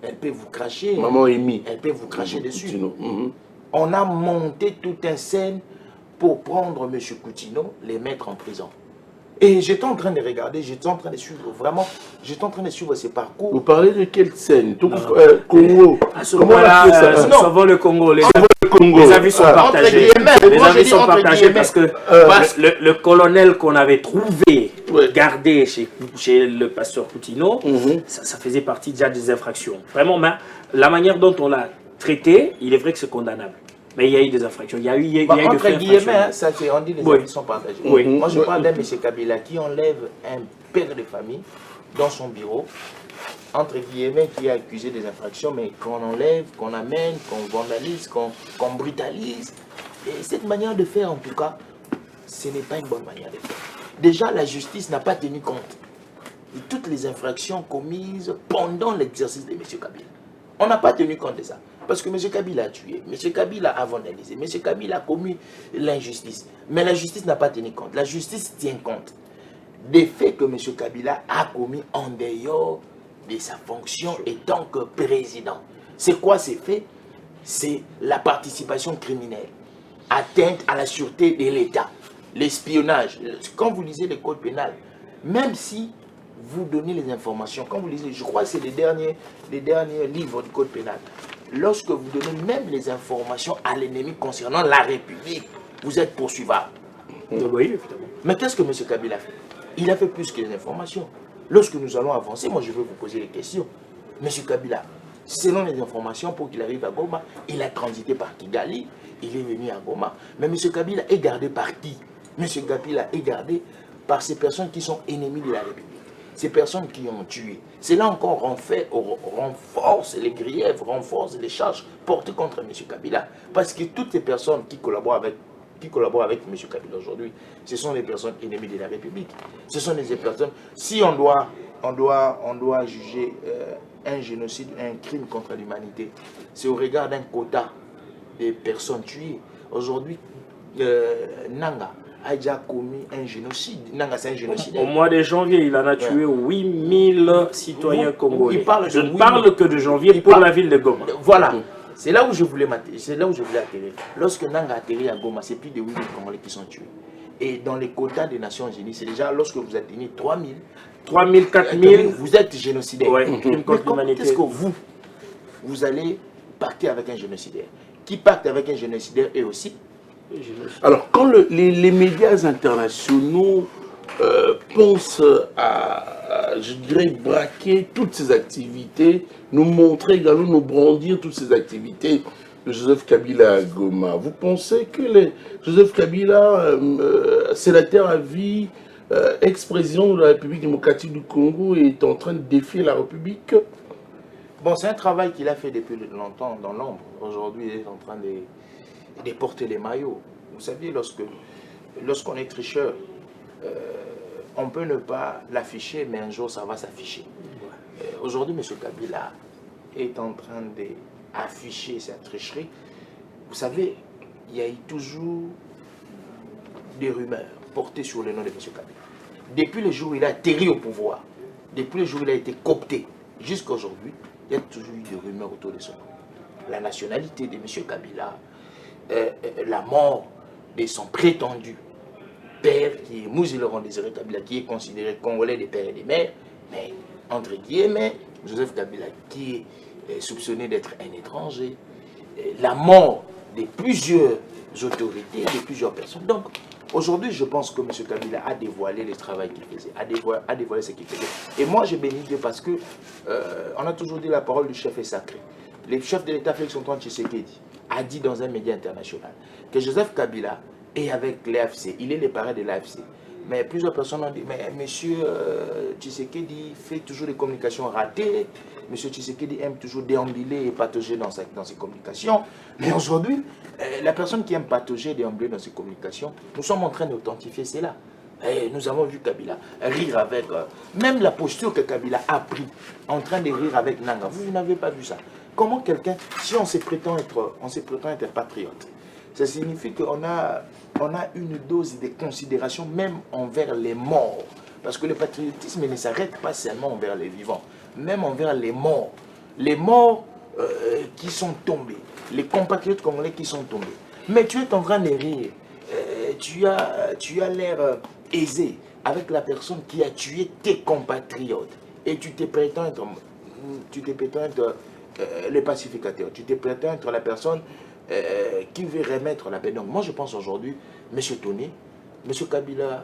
elle peut vous cracher. Maman Amy. Elle peut vous cracher dessus. On a monté toute une scène pour prendre M. Coutinho, les mettre en prison. Et j'étais en train de regarder, j'étais en train de suivre, vraiment, j'étais en train de suivre ces parcours. Vous parlez de quelle scène? Congo. À ce moment-là, nous avons le Congo. Les avis sont partagés. Les avis sont partagés parce que le colonel qu'on avait trouvé, gardé chez le pasteur Coutinho, ça faisait partie déjà des infractions. Vraiment, mais la manière dont on l'a traité, il est vrai que c'est condamnable. Mais il y a eu des infractions. Il y a eu entre guillemets, ça c'est on dit les avis sont partagés. Moi je parle d'un M. Kabila qui enlève un père de famille dans son bureau, entre guillemets, qui est accusé des infractions, mais qu'on enlève, qu'on amène, qu'on vandalise, qu'on brutalise. Et cette manière de faire, en tout cas, ce n'est pas une bonne manière de faire. Déjà, la justice n'a pas tenu compte de toutes les infractions commises pendant l'exercice de M. Kabila. On n'a pas tenu compte de ça. Parce que M. Kabila a tué, M. Kabila a vandalisé, M. Kabila a commis l'injustice. Mais la justice n'a pas tenu compte. La justice tient compte des faits que M. Kabila a commis en dehors de sa fonction en tant que président. C'est quoi ces faits? C'est la participation criminelle, atteinte à la sûreté de l'État, l'espionnage. Quand vous lisez le code pénal, même si vous donnez les informations, quand vous lisez, je crois que c'est les derniers livres du code pénal, lorsque vous donnez même les informations à l'ennemi concernant la République, vous êtes poursuivable. Oui, évidemment. Mais qu'est-ce que M. Kabila a fait? Il a fait plus que les informations. Lorsque nous allons avancer, moi je vais vous poser des questions. M. Kabila, selon les informations, pour qu'il arrive à Goma, il a transité par Kigali, il est venu à Goma. Mais M. Kabila est gardé par qui? M. Kabila est gardé par ces personnes qui sont ennemies de la République. Ces personnes qui ont tué. C'est là encore renforce les griefs, renforce les charges portées contre M. Kabila. Parce que toutes ces personnes qui collaborent avec M. Kabila aujourd'hui, ce sont des personnes ennemies de la République. Ce sont des personnes, si on doit juger un génocide, un crime contre l'humanité, c'est au regard d'un quota de personnes tuées. Aujourd'hui, Nanga a déjà commis un génocide. Nanga, c'est un génocide. Au mois de janvier, il en a tué 8000 citoyens congolais. Je ne parle que de janvier pour la ville de Goma. Voilà. C'est là où je voulais atterrir. Lorsque Nanga a atterri à Goma, c'est plus de 8000 Congolais qui sont tués. Et dans les quotas des Nations Unies, c'est déjà lorsque vous atteignez 3000, 4000, vous êtes génocidaire. Ouais, Mais comment est-ce que vous allez pacter avec un génocidaire? Qui pacte avec un génocidaire est aussi Alors, quand les médias internationaux pensent à, je dirais, braquer toutes ces activités, nous montrer également, nous brandir toutes ces activités de Joseph Kabila à Goma, vous pensez que Joseph Kabila, sénateur à vie, ex-président de la République démocratique du Congo, est en train de défier la République? Bon, c'est un travail qu'il a fait depuis longtemps dans l'ombre. Aujourd'hui, il est en train de porter les maillots. Vous savez, lorsqu'on est tricheur, on peut ne pas l'afficher, mais un jour, ça va s'afficher. Aujourd'hui, M. Kabila est en train d'afficher sa tricherie. Vous savez, il y a eu toujours des rumeurs portées sur le nom de M. Kabila. Depuis le jour où il a atterri au pouvoir, depuis le jour où il a été coopté, jusqu'à aujourd'hui, il y a toujours eu des rumeurs autour de son nom. La nationalité de M. Kabila, la mort de son prétendu père, qui est Mouzé Laurent Désiré Kabila, qui est considéré congolais des pères et des mères, mais entre guillemets, Joseph Kabila, qui est soupçonné d'être un étranger, la mort de plusieurs autorités, de plusieurs personnes. Donc, aujourd'hui, je pense que M. Kabila a dévoilé le travail qu'il faisait, a dévoilé ce qu'il faisait. Et moi, je bénis Dieu parce que on a toujours dit la parole du chef est sacrée. Le chef de l'État, Félix-Antoine Tshisekedi, a dit dans un média international que Joseph Kabila est avec l'AFC, il est le parrain de l'AFC. Mais plusieurs personnes ont dit, mais M. Tshisekedi fait toujours des communications ratées, M. Tshisekedi aime toujours déambuler et patauger dans ses communications. Mais aujourd'hui, la personne qui aime patauger et déambuler dans ses communications, nous sommes en train d'authentifier cela. Et nous avons vu Kabila rire avec, même la posture que Kabila a pris, en train de rire avec Nanga. Vous n'avez pas vu ça. Comment quelqu'un, si on se prétend être patriote, ça signifie qu'on a une dose de considération même envers les morts. Parce que le patriotisme ne s'arrête pas seulement envers les vivants, même envers les morts. Les morts qui sont tombés, les compatriotes congolais qui sont tombés. Mais tu es en train de rire, tu as l'air aisé avec la personne qui a tué tes compatriotes. Et tu te prétends être le pacificateur, tu te prétends être la personne qui veut remettre la paix. Donc moi je pense aujourd'hui, M. Tony, M. Kabila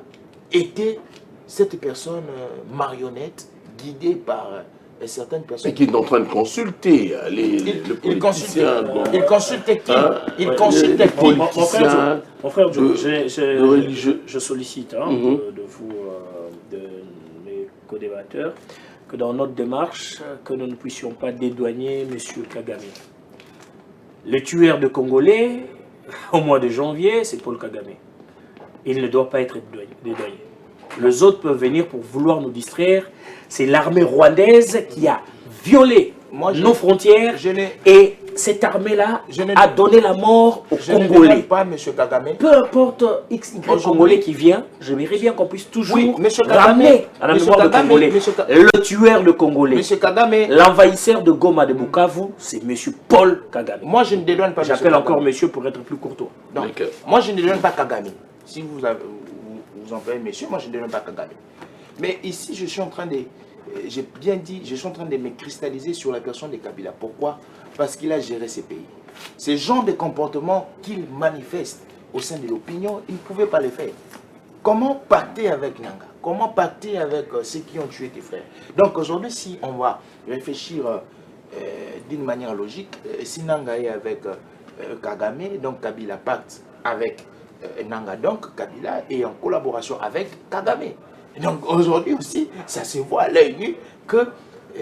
était cette personne marionnette guidée par certaines personnes. Et qui est en train de consulter il consultait qui? Il consultait qui? Mon frère, je sollicite de vous, de mes co-débatteurs, que dans notre démarche, que nous ne puissions pas dédouaner M. Kagame. Le tueur de Congolais, au mois de janvier, c'est Paul Kagame. Il ne doit pas être dédouané. Les autres peuvent venir pour vouloir nous distraire. C'est l'armée rwandaise qui a violé nos frontières et cette armée-là a donné la mort aux Congolais. Je ne demande pas, M. Kagame. Peu importe X, Y Congolais qui vient, j'aimerais bien qu'on puisse toujours ramener à la mémoire de Congolais. Le tueur de Congolais, l'envahisseur de Goma de Bukavu, c'est M. Paul Kagame. Moi, je ne dédouane pas. J'appelle encore monsieur pour être plus courtois. Donc, moi, je ne dédouane pas Kagame. Si vous employez monsieur, moi, je ne dédouane pas Kagame. Mais ici, je suis en train de... J'ai bien dit, je suis en train de me cristalliser sur la personne de Kabila. Pourquoi? Parce qu'il a géré ces pays. Ces genres de comportements qu'il manifeste au sein de l'opinion, il ne pouvait pas les faire. Comment pacter avec Nanga? Comment pacter avec ceux qui ont tué tes frères? Donc aujourd'hui, si on va réfléchir d'une manière logique, si Nanga est avec Kagame, donc Kabila pacte avec Nanga, donc Kabila est en collaboration avec Kagame. Donc aujourd'hui aussi, ça se voit à l'œil nu que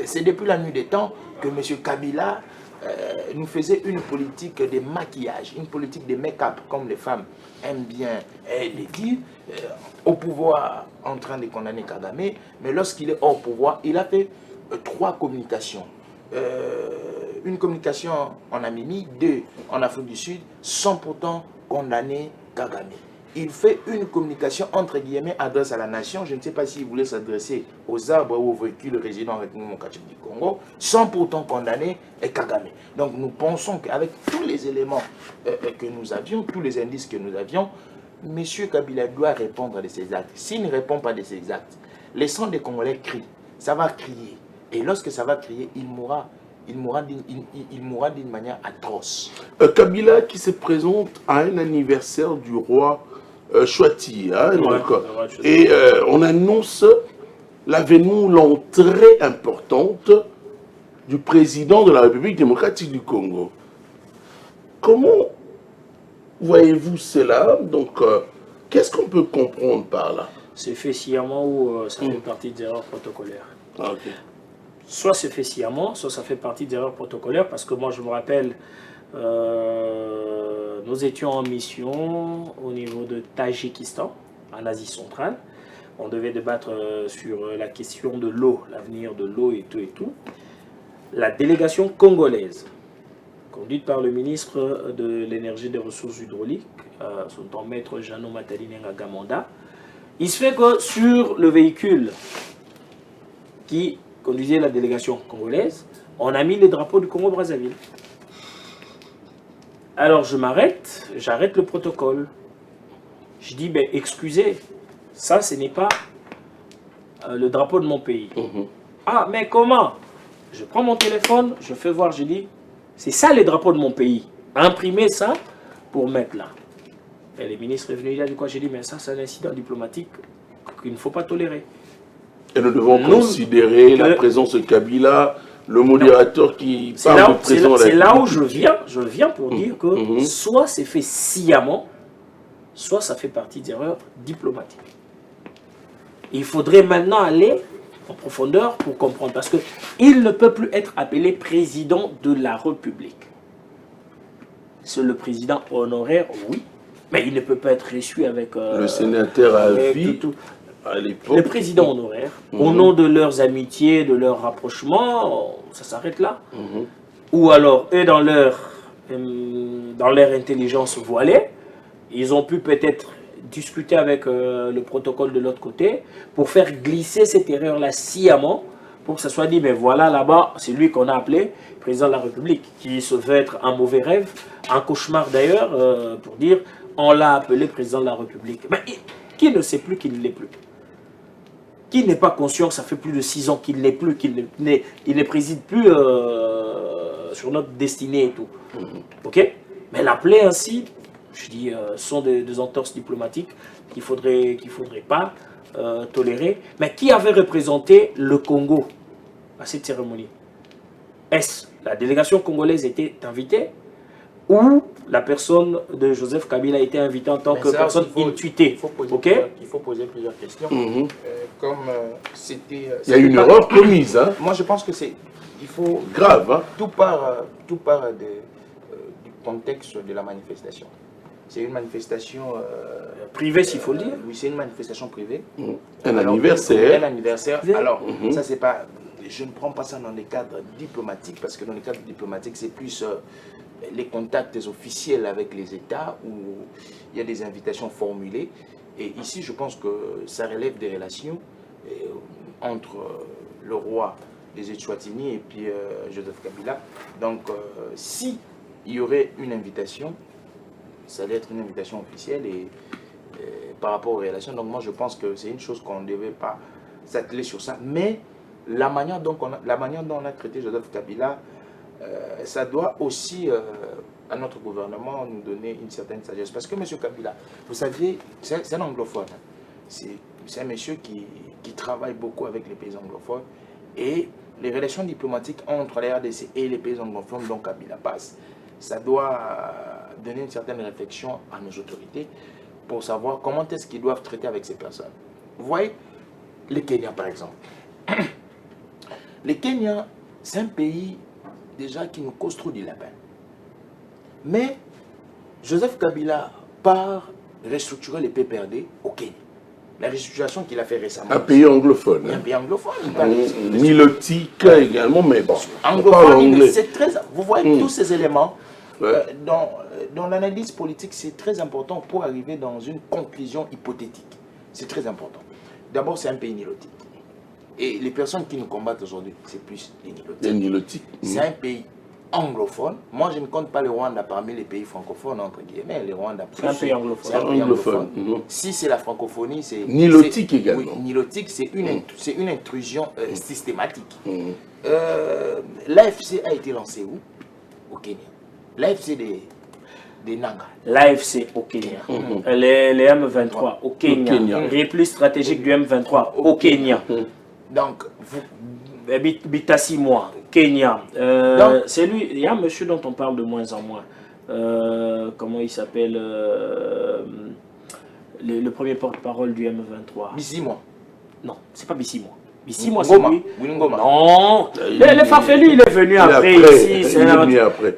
c'est depuis la nuit des temps que M. Kabila nous faisait une politique de maquillage, une politique de make-up, comme les femmes aiment bien le dire, au pouvoir en train de condamner Kagame, mais lorsqu'il est hors pouvoir, il a fait 3 communications. Une communication en Namibie, 2 en Afrique du Sud, sans pourtant condamner Kagame. Il fait une communication entre guillemets adresse à la nation. Je ne sais pas s'il voulait s'adresser aux arbres ou aux véhicules résidant en République démocratique du Congo, sans pourtant condamner Kagame. Donc nous pensons qu'avec tous les éléments que nous avions, tous les indices que nous avions, M. Kabila doit répondre de ses actes. S'il ne répond pas de ses actes, les sons des Congolais crient, ça va crier. Et lorsque ça va crier, il mourra. Il mourra d'une manière atroce. Kabila qui se présente à un anniversaire du roi Chouati, hein, et on annonce l'avènement, l'entrée importante du président de la République démocratique du Congo. Comment voyez-vous cela? Donc, qu'est-ce qu'on peut comprendre par là? C'est fait sciemment ou ça fait partie des erreurs protocolaires. Ah, okay. Soit c'est fait sciemment, soit ça fait partie des erreurs protocolaires, parce que moi je me rappelle, nous étions en mission au niveau de Tadjikistan, en Asie centrale. On devait débattre sur la question de l'eau, l'avenir de l'eau et tout et tout. La délégation congolaise, conduite par le ministre de l'énergie et des ressources hydrauliques, son temps maître Jeannot Matalinenga Gamanda, il se fait que sur le véhicule qui conduisait la délégation congolaise, on a mis les drapeaux du Congo-Brazzaville. Alors je m'arrête, j'arrête le protocole. Je dis, ben, excusez, ça ce n'est pas le drapeau de mon pays. Ah, mais comment? Je prends mon téléphone, je fais voir, je dis, c'est ça les drapeaux de mon pays. Imprimez ça pour mettre là. Et le ministre est venu, il a dit quoi? J'ai dit, mais ça c'est un incident diplomatique qu'il ne faut pas tolérer. Et nous devons considérer la présence de Kabila, le modérateur qui parle du président de la République. C'est là où je viens pour dire que soit c'est fait sciemment, soit ça fait partie d'erreurs diplomatiques. Il faudrait maintenant aller en profondeur pour comprendre, parce qu'il ne peut plus être appelé président de la République. C'est le président honoraire, oui, mais il ne peut pas être reçu avec... le sénateur à vie. À les présidents honoraires, au nom de leurs amitiés, de leurs rapprochements, ça s'arrête là. Ou alors, eux, dans leur intelligence voilée, ils ont pu peut-être discuter avec le protocole de l'autre côté pour faire glisser cette erreur-là sciemment, pour que ça soit dit, mais voilà, là-bas, c'est lui qu'on a appelé président de la République, qui se veut être un mauvais rêve, un cauchemar d'ailleurs, pour dire, on l'a appelé président de la République. Mais qui ne sait plus qu'il ne l'est plus? Qui n'est pas conscient que ça fait plus de 6 ans qu'il n'est plus, qu'il ne préside plus sur notre destinée et tout. Ok? Mais l'appeler ainsi, je dis, sont des entorses diplomatiques qu'il faudrait pas tolérer. Mais qui avait représenté le Congo à cette cérémonie? Est-ce la délégation congolaise était invitée ou la personne de Joseph Kabila a été invitée en tant que personne intuitée? Il faut poser plusieurs questions. Comme c'était... Il y a une erreur commise. Hein? Moi, je pense que c'est... Il faut... Grave. Hein? Tout part du contexte de la manifestation. C'est une manifestation... privée, s'il faut le dire. Oui, c'est une manifestation privée. Un anniversaire. Un anniversaire. Alors, ça, c'est pas... je ne prends pas ça dans les cadres diplomatiques, parce que dans les cadres diplomatiques, c'est plus les contacts officiels avec les États où il y a des invitations formulées. Et ici, je pense que ça relève des relations entre le roi des Eswatini et puis Joseph Kabila. Donc, si il y aurait une invitation, ça allait être une invitation officielle et par rapport aux relations. Donc, moi, je pense que c'est une chose qu'on ne devait pas s'atteler sur ça. Mais la manière dont on a traité Joseph Kabila, ça doit aussi, à notre gouvernement, nous donner une certaine sagesse. Parce que M. Kabila, vous savez, c'est un anglophone. C'est un monsieur qui travaille beaucoup avec les pays anglophones. Et les relations diplomatiques entre la RDC et les pays anglophones dont Kabila passe, ça doit donner une certaine réflexion à nos autorités pour savoir comment est-ce qu'ils doivent traiter avec ces personnes. Vous voyez, les Kenyans par exemple. Les Kenyans, c'est un pays déjà qui nous cause trop de la peine. Mais Joseph Kabila part restructurer les PPRD au Kenya. La restructuration qu'il a fait récemment. Un pays anglophone. Un pays anglophone. Nilotique également, mais bon. Anglophone, c'est très. Vous voyez tous ces éléments. Dans l'analyse politique, c'est très important pour arriver dans une conclusion hypothétique. C'est très important. D'abord, c'est un pays nilotique. Et les personnes qui nous combattent aujourd'hui, c'est plus les nilotiques. Les nilotiques. C'est un pays anglophone. Moi, je ne compte pas le Rwanda parmi les pays francophones, entre guillemets. Le Rwanda, c'est un pays anglophone. C'est un pays anglophone. Si c'est la francophonie, c'est... Nilotique également. Oui, nilotique, c'est une intrusion systématique. L'AFC a été lancé où? Au Kenya. L'AFC des Nanga. L'AFC au Kenya. Les M23 au Kenya. Repli stratégique du M23 au Kenya. Donc, Bitassimwa, Kenya. C'est lui, il y a un monsieur dont on parle de moins en moins. Comment il s'appelle le premier porte-parole du M23. Bissimwa. Non, c'est pas Bissimwa. Bissimwa, c'est lui. Ngoma. Non, le farfelu, il est venu après ici.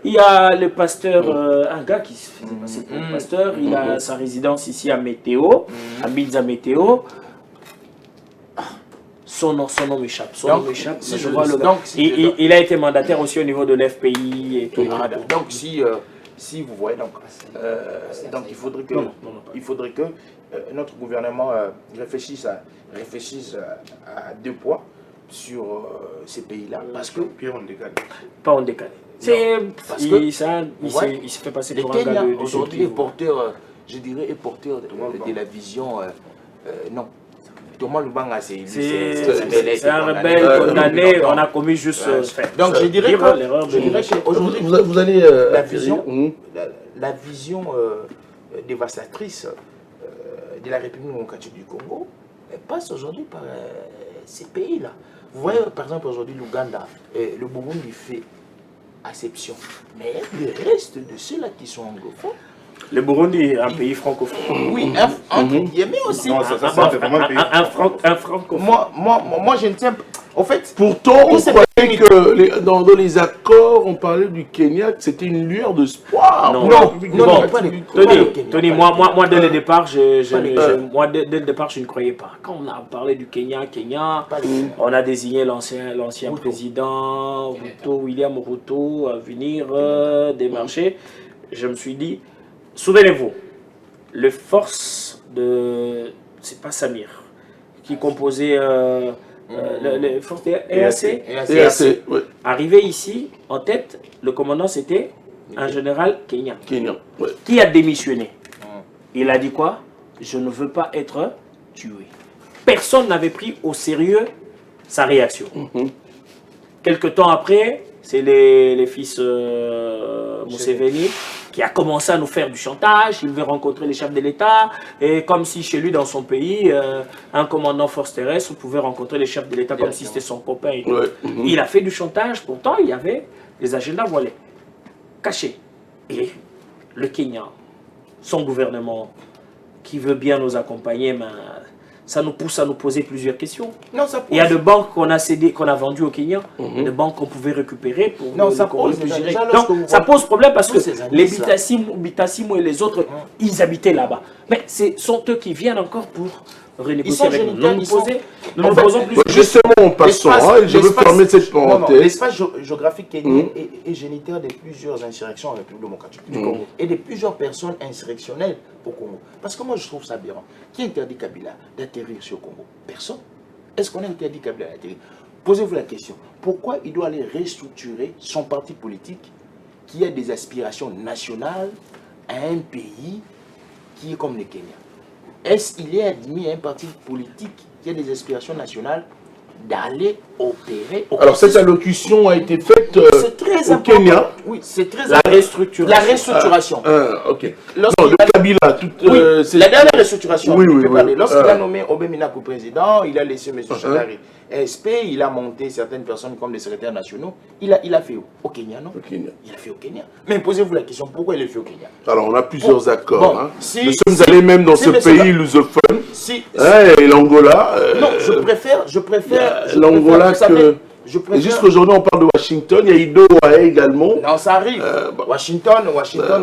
Il y a le pasteur, un gars qui se faisait passer pour le pasteur. Il a sa résidence ici à Météo, à Midza Météo. Son nom m'échappe. Si je vois le gars. Il a été mandataire aussi au niveau de l'FPI et tout. Donc si vous voyez, donc il faudrait que notre gouvernement réfléchisse à deux poids sur ces pays-là. Parce que pas en décalé. Il s'est fait passer pour un gars de aujourd'hui est porteur, je dirais, de la vision non. Thomas Lubanga, c'est un rebelle condamné, on a commis juste... Donc je dirais qu'aujourd'hui, vous allez... la vision dévastatrice de la République démocratique du Congo passe aujourd'hui par ces pays-là. Vous voyez, par exemple, aujourd'hui, l'Ouganda, le Burundi fait exception. Mais le reste de ceux-là qui sont anglophones, le Burundi est un pays francophone. Oui, entre guillemets aussi. Non, ça fait vraiment un pays un francophone. Moi, je ne tiens pas. En fait, pourtant, on croyait que dans les accords, on parlait du Kenya, que c'était une lueur de espoir. Non. Tony, moi, dès le départ, je ne croyais pas. Quand on a parlé du Kenya, on a désigné l'ancien président William Ruto à venir démarcher. Je me suis dit, souvenez-vous, les forces de... C'est pas Samir, qui composait les forces de EAC. Oui. Arrivé ici, en tête, le commandant c'était un général kenyan. Oui. Qui a démissionné. Il a dit quoi? Je ne veux pas être tué. Personne n'avait pris au sérieux sa réaction. Quelque temps après, c'est les fils Museveni qui a commencé à nous faire du chantage. Il veut rencontrer les chefs de l'État. Et comme si chez lui, dans son pays, un commandant force terrestre pouvait rencontrer les chefs de l'État comme si c'était son copain. Et tout. Il a fait du chantage. Pourtant, il y avait des agendas voilés, cachés. Et le Kenya, son gouvernement, qui veut bien nous accompagner, mais ça nous pousse à nous poser plusieurs questions. Non, ça il y a des banques qu'on a cédées, qu'on a vendues au Kenya, des banques qu'on pouvait récupérer pour ça pose gérer. Donc ça pose problème parce que les Bitassimwa et les autres, ils habitaient là-bas. Mais ce sont eux qui viennent encore pour renégocier avec nous. Nous nous posons plus. Justement, en passant, je veux fermer cette parenthèse. L'espace géographique kenyan est géniteur de plusieurs insurrections en République démocratique du Congo et de plusieurs personnes insurrectionnelles au Congo. Parce que moi, je trouve ça aberrant. Qui interdit Kabila d'atterrir sur le Congo? Personne. Est-ce qu'on a interdit Kabila d'atterrir? Posez-vous la question. Pourquoi il doit aller restructurer son parti politique qui a des aspirations nationales à un pays qui est comme le Kenya? Est-ce qu'il est admis à un parti politique qui a des aspirations nationales d'aller opérer Alors cette allocution a été faite au Kenya. Oui, c'est très la restructuration. La restructuration. Ok. Non, de Kabila. La dernière restructuration. Oui. Lorsqu'il a nommé Obé-Minaku président, il a laissé M. Chagari SP, il a monté certaines personnes comme les secrétaires nationaux. Il a fait au Kenya, non? Il a fait au Kenya. Mais posez-vous la question, pourquoi il a fait au Kenya? Alors on a plusieurs accords. Bon, nous sommes allés même dans ce pays lusophone. Et l'Angola. Non, je préfère l'Angola que... Jusqu'aujourd'hui, on parle de Washington. Il y a eu Doha également. Non, ça arrive. Washington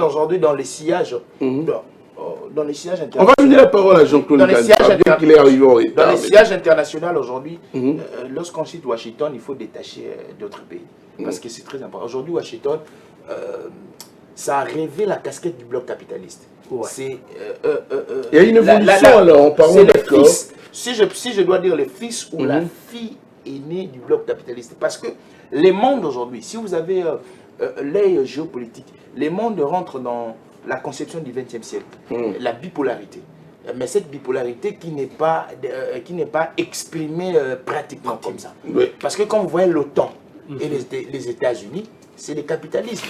aujourd'hui, dans les sillages. Dans les sillages internationaux. On va donner la parole à Jean-Claude Ganza, bien qu'il est arrivé en retard. Dans les sillages internationaux aujourd'hui, lorsqu'on cite Washington, il faut détacher d'autres pays. Parce que c'est très important. Aujourd'hui, Washington, ça a rêvé la casquette du bloc capitaliste. Il y a une évolution alors, en parlant d'accord. Si je dois dire le fils ou la fille aînée du bloc capitaliste. Parce que les mondes aujourd'hui, si vous avez l'œil géopolitique, les mondes rentrent dans la conception du XXe siècle, la bipolarité. Mais cette bipolarité qui n'est pas exprimée pratiquement comme ça. Parce que quand vous voyez l'OTAN et les États-Unis, c'est le capitalisme.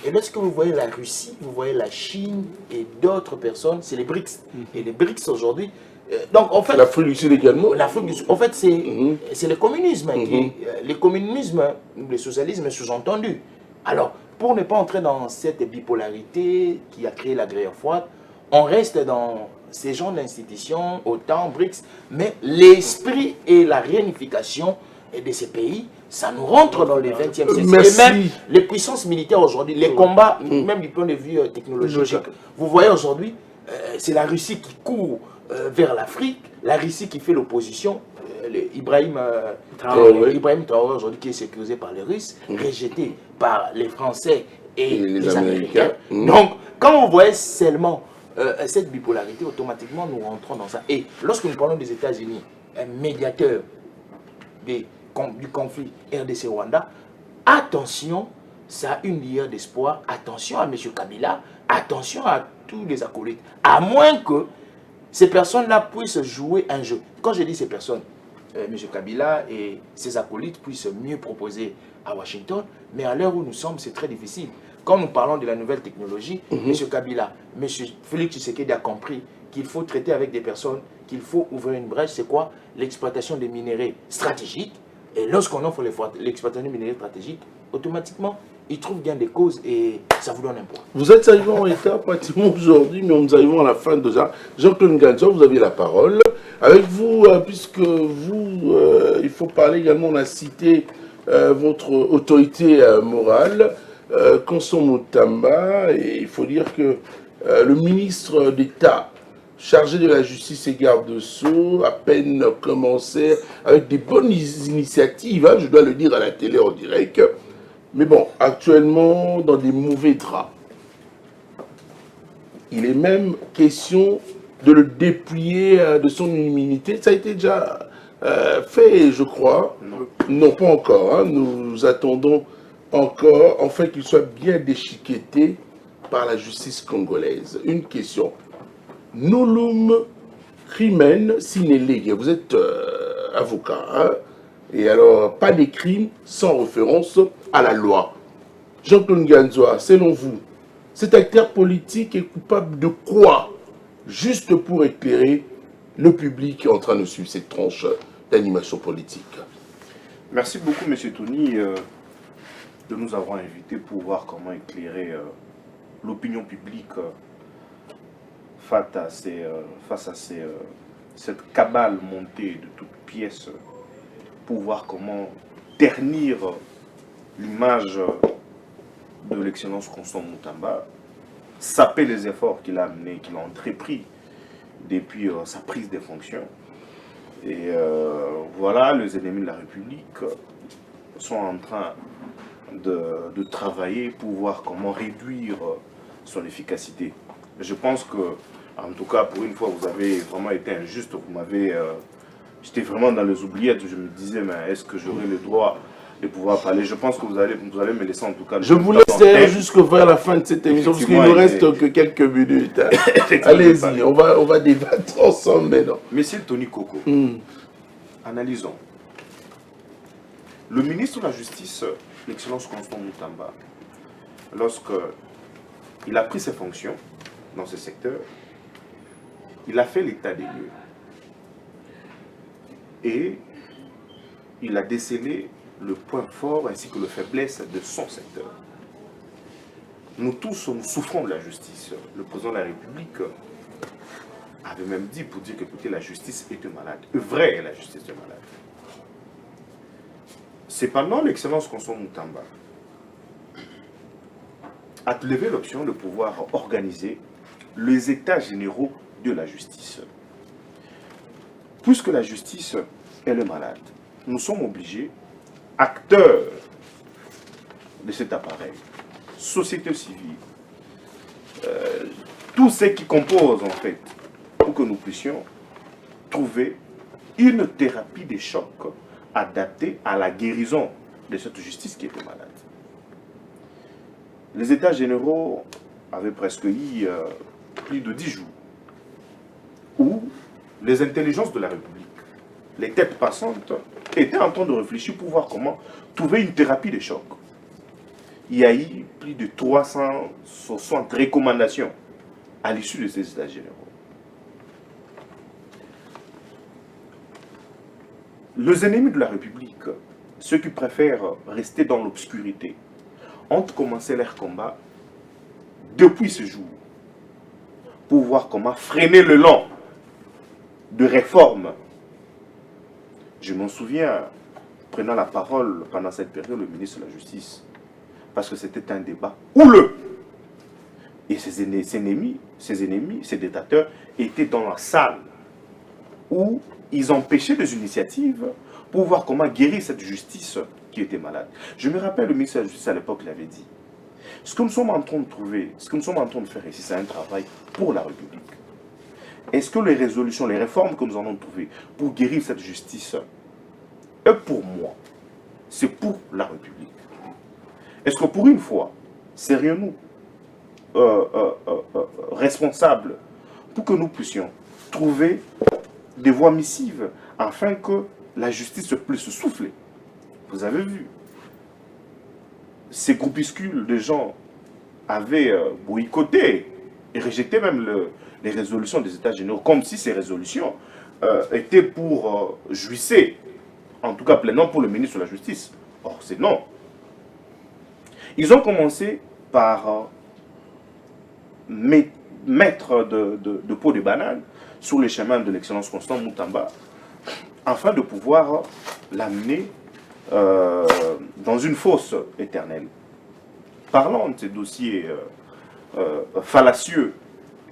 Et lorsque vous voyez la Russie, vous voyez la Chine et d'autres personnes, c'est les BRICS. Et les BRICS aujourd'hui, donc en fait... L'Afrique du Sud également. L'Afrique du Sud, en fait, c'est le communisme. Le communisme, le socialisme sous-entendu. Alors, pour ne pas entrer dans cette bipolarité qui a créé la guerre froide, on reste dans ces genres d'institutions, OTAN, BRICS, mais l'esprit et la réunification de ces pays, ça nous rentre dans le XXe siècle. Et même les puissances militaires aujourd'hui, les combats, même du point de vue technologique, vous voyez aujourd'hui, c'est la Russie qui court vers l'Afrique, la Russie qui fait l'opposition, Ibrahim Traoré aujourd'hui qui est sécurisé par les Russes, rejeté par les Français et les Américains. Donc, quand on voit seulement cette bipolarité, automatiquement nous rentrons dans ça. Et lorsque nous parlons des États-Unis, un médiateur du conflit RDC-Rwanda, attention, ça a une lueur d'espoir, attention à M. Kabila, attention à tous les acolytes, à moins que ces personnes-là puissent jouer un jeu. Quand je dis ces personnes, M. Kabila et ses acolytes puissent mieux proposer à Washington, mais à l'heure où nous sommes, c'est très difficile. Quand nous parlons de la nouvelle technologie, M. Kabila, M. Félix Tshisekedi a compris qu'il faut traiter avec des personnes, qu'il faut ouvrir une brèche. C'est quoi? L'exploitation des minéraux stratégiques. Et lorsqu'on offre l'exploitation des minéraux stratégiques, automatiquement, ils trouvent bien des causes et ça vous donne un poids. Vous êtes arrivé en retard pratiquement aujourd'hui, mais nous arrivons à la fin de ça. Jean-Claude Ganza, vous avez la parole. Avec vous, puisque vous, il faut parler également, on a cité votre autorité morale, Constant Mutamba, et il faut dire que le ministre d'État chargé de la justice et garde-sceaux, à peine commencé, avec des bonnes initiatives, je dois le dire à la télé en direct, mais bon, actuellement dans des mauvais draps. Il est même question de le dépouiller de son immunité. Ça a été déjà fait, je crois. Non, pas encore. Nous attendons encore, enfin, qu'il soit bien déchiqueté par la justice congolaise. Une question. Nullum crimen sine lege. Vous êtes avocat, et alors, pas des crimes sans référence à la loi. Jean-Claude Ganza, selon vous, cet acteur politique est coupable de quoi? Juste pour éclairer le public qui est en train de suivre cette tranche d'animation politique. Merci beaucoup, M. Tony, de nous avoir invités pour voir comment éclairer l'opinion publique face à cette cabale montée de toutes pièces, pour voir comment ternir l'image de l'excellence Constant Mutamba, saper les efforts qu'il a menés, qu'il a entrepris depuis sa prise de fonction. Et voilà, les ennemis de la République sont en train de travailler pour voir comment réduire son efficacité. Je pense que, en tout cas, pour une fois, vous avez vraiment été injuste. Vous m'avez... J'étais vraiment dans les oubliettes. Je me disais, mais est-ce que j'aurai le droit de pouvoir parler? Je pense que vous allez me laisser en tout cas... Je vous laisse d'ailleurs jusque vers la fin de cette émission, parce qu'il ne nous reste que quelques minutes. Allez-y, on va débattre ensemble maintenant. Monsieur Tony Koko, analysons. Le ministre de la Justice, l'excellence Constant Moutamba, lorsqu'il a pris ses fonctions dans ce secteur, il a fait l'état des lieux. Et il a décelé le point fort ainsi que le faiblesse de son secteur. Nous tous, nous souffrons de la justice. Le président de la République avait même dit pour dire que écoutez, la justice est malade. Vrai, la justice est malade. Cependant, l'excellence Constant Moutamba a levé l'option de pouvoir organiser les états généraux de la justice. Puisque la justice est le malade, nous sommes obligés, acteurs de cet appareil, société civile, tous ceux qui composent en fait, pour que nous puissions trouver une thérapie de choc adaptée à la guérison de cette justice qui était malade. Les États généraux avaient presque eu plus de 10 jours où les intelligences de la République, les têtes passantes, étaient en train de réfléchir pour voir comment trouver une thérapie de choc. Il y a eu plus de 360 recommandations à l'issue de ces États généraux. Les ennemis de la République, ceux qui préfèrent rester dans l'obscurité, ont commencé leur combat depuis ce jour pour voir comment freiner le long de réformes. Je m'en souviens, prenant la parole pendant cette période, le ministre de la Justice, parce que c'était un débat houleux. Et ses ennemis, ses dictateurs, étaient dans la salle où ils empêchaient des initiatives pour voir comment guérir cette justice qui était malade. Je me rappelle, le ministre de la Justice à l'époque l'avait dit. Ce que nous sommes en train de trouver, ce que nous sommes en train de faire ici, c'est un travail pour la République. Est-ce que les résolutions, les réformes que nous allons trouver pour guérir cette justice est pour moi? C'est pour la République. Est-ce que pour une fois, serions-nous responsables pour que nous puissions trouver des voies missives afin que la justice puisse souffler? Vous avez vu, ces groupuscules de gens avaient boycotté et rejeté même les résolutions des États généraux, comme si ces résolutions étaient pour jouisser, en tout cas pleinement pour le ministre de la Justice. Or, c'est non. Ils ont commencé par mettre de peau de banane sur les chemins de l'excellence Constant Moutamba, afin de pouvoir l'amener dans une fosse éternelle. Parlant de ces dossiers fallacieux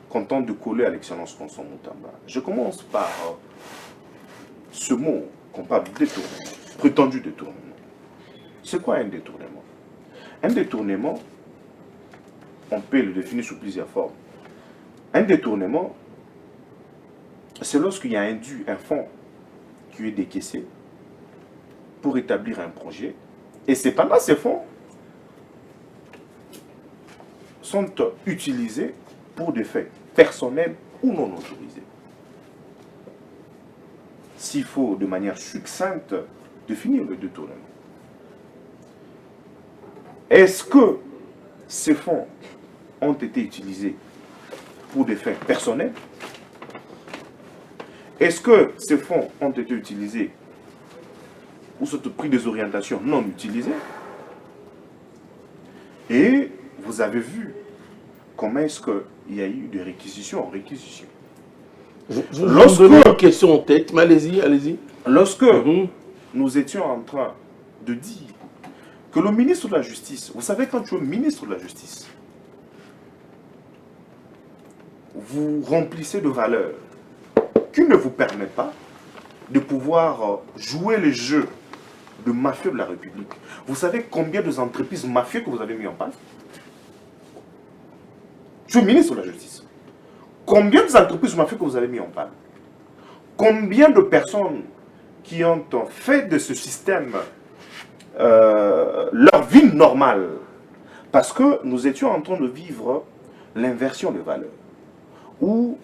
qu'on tente de coller à l'excellence Constant Moutamba, je commence par ce mot qu'on parle de détournement, prétendu détournement. C'est quoi un détournement? Un détournement, on peut le définir sous plusieurs formes. Un détournement, c'est lorsqu'il y a un dû, un fonds qui est décaissé pour établir un projet, et cependant ces fonds sont utilisés pour des faits personnels ou non autorisés. S'il faut de manière succincte définir le détournement. Est-ce que ces fonds ont été utilisés pour des fins personnelles? Est-ce que ces fonds ont été utilisés ou sont pris des orientations non utilisées? Et vous avez vu comment est-ce qu'il y a eu des réquisitions en réquisition. Je vous donne une question en tête, mais allez-y, allez-y. Lorsque nous étions en train de dire que le ministre de la Justice, vous savez, quand tu es ministre de la Justice, vous remplissez de valeurs qui ne vous permettent pas de pouvoir jouer le jeu de mafieux de la République. Vous savez combien d'entreprises mafieuses que vous avez mis en place? Je suis ministre de la Justice. Combien d'entreprises mafieuses que vous avez mis en place? Combien de personnes qui ont fait de ce système leur vie normale? Parce que nous étions en train de vivre l'inversion des valeurs. Où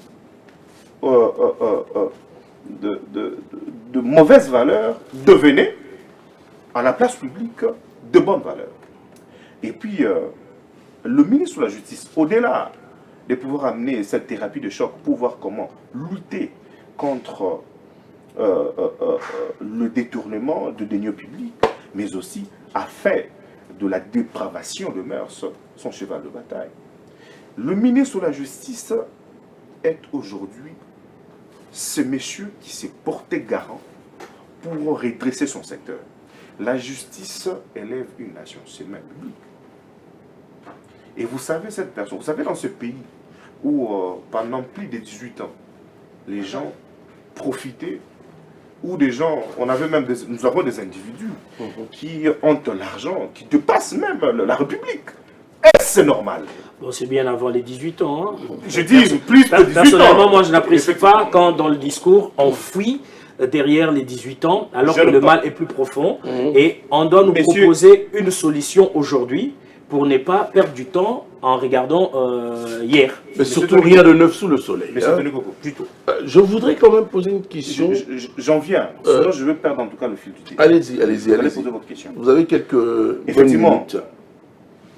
de mauvaises valeurs devenaient, à la place publique, de bonnes valeurs. Et puis, le ministre de la Justice, au-delà de pouvoir amener cette thérapie de choc pour voir comment lutter contre le détournement de deniers publics, mais aussi à faire de la dépravation de mœurs son cheval de bataille. Le ministre de la Justice est aujourd'hui ce monsieur qui s'est porté garant pour redresser son secteur. La justice élève une nation, c'est même public. Et vous savez cette personne, vous savez dans ce pays où pendant plus de 18 ans, les gens profitaient, ou des gens, nous avons des individus qui ont l'argent, qui dépassent même la République. Est-ce normal? Bon, c'est bien avant les 18 ans. Hein. Je dis plus de 18 ans. Personnellement, moi je n'apprécie pas quand dans le discours on fuit derrière les 18 ans, alors que le mal est plus profond. Et on doit nous proposer une solution aujourd'hui pour ne pas perdre du temps en regardant hier. Mais surtout rien de neuf sous le soleil. Mais hein. Du tout. Je voudrais quand même poser une question. J'en viens. Sinon, je vais perdre en tout cas le fil du débat. Allez-y, Vous allez poser votre question. Vous avez quelques Effectivement. bonnes minutes.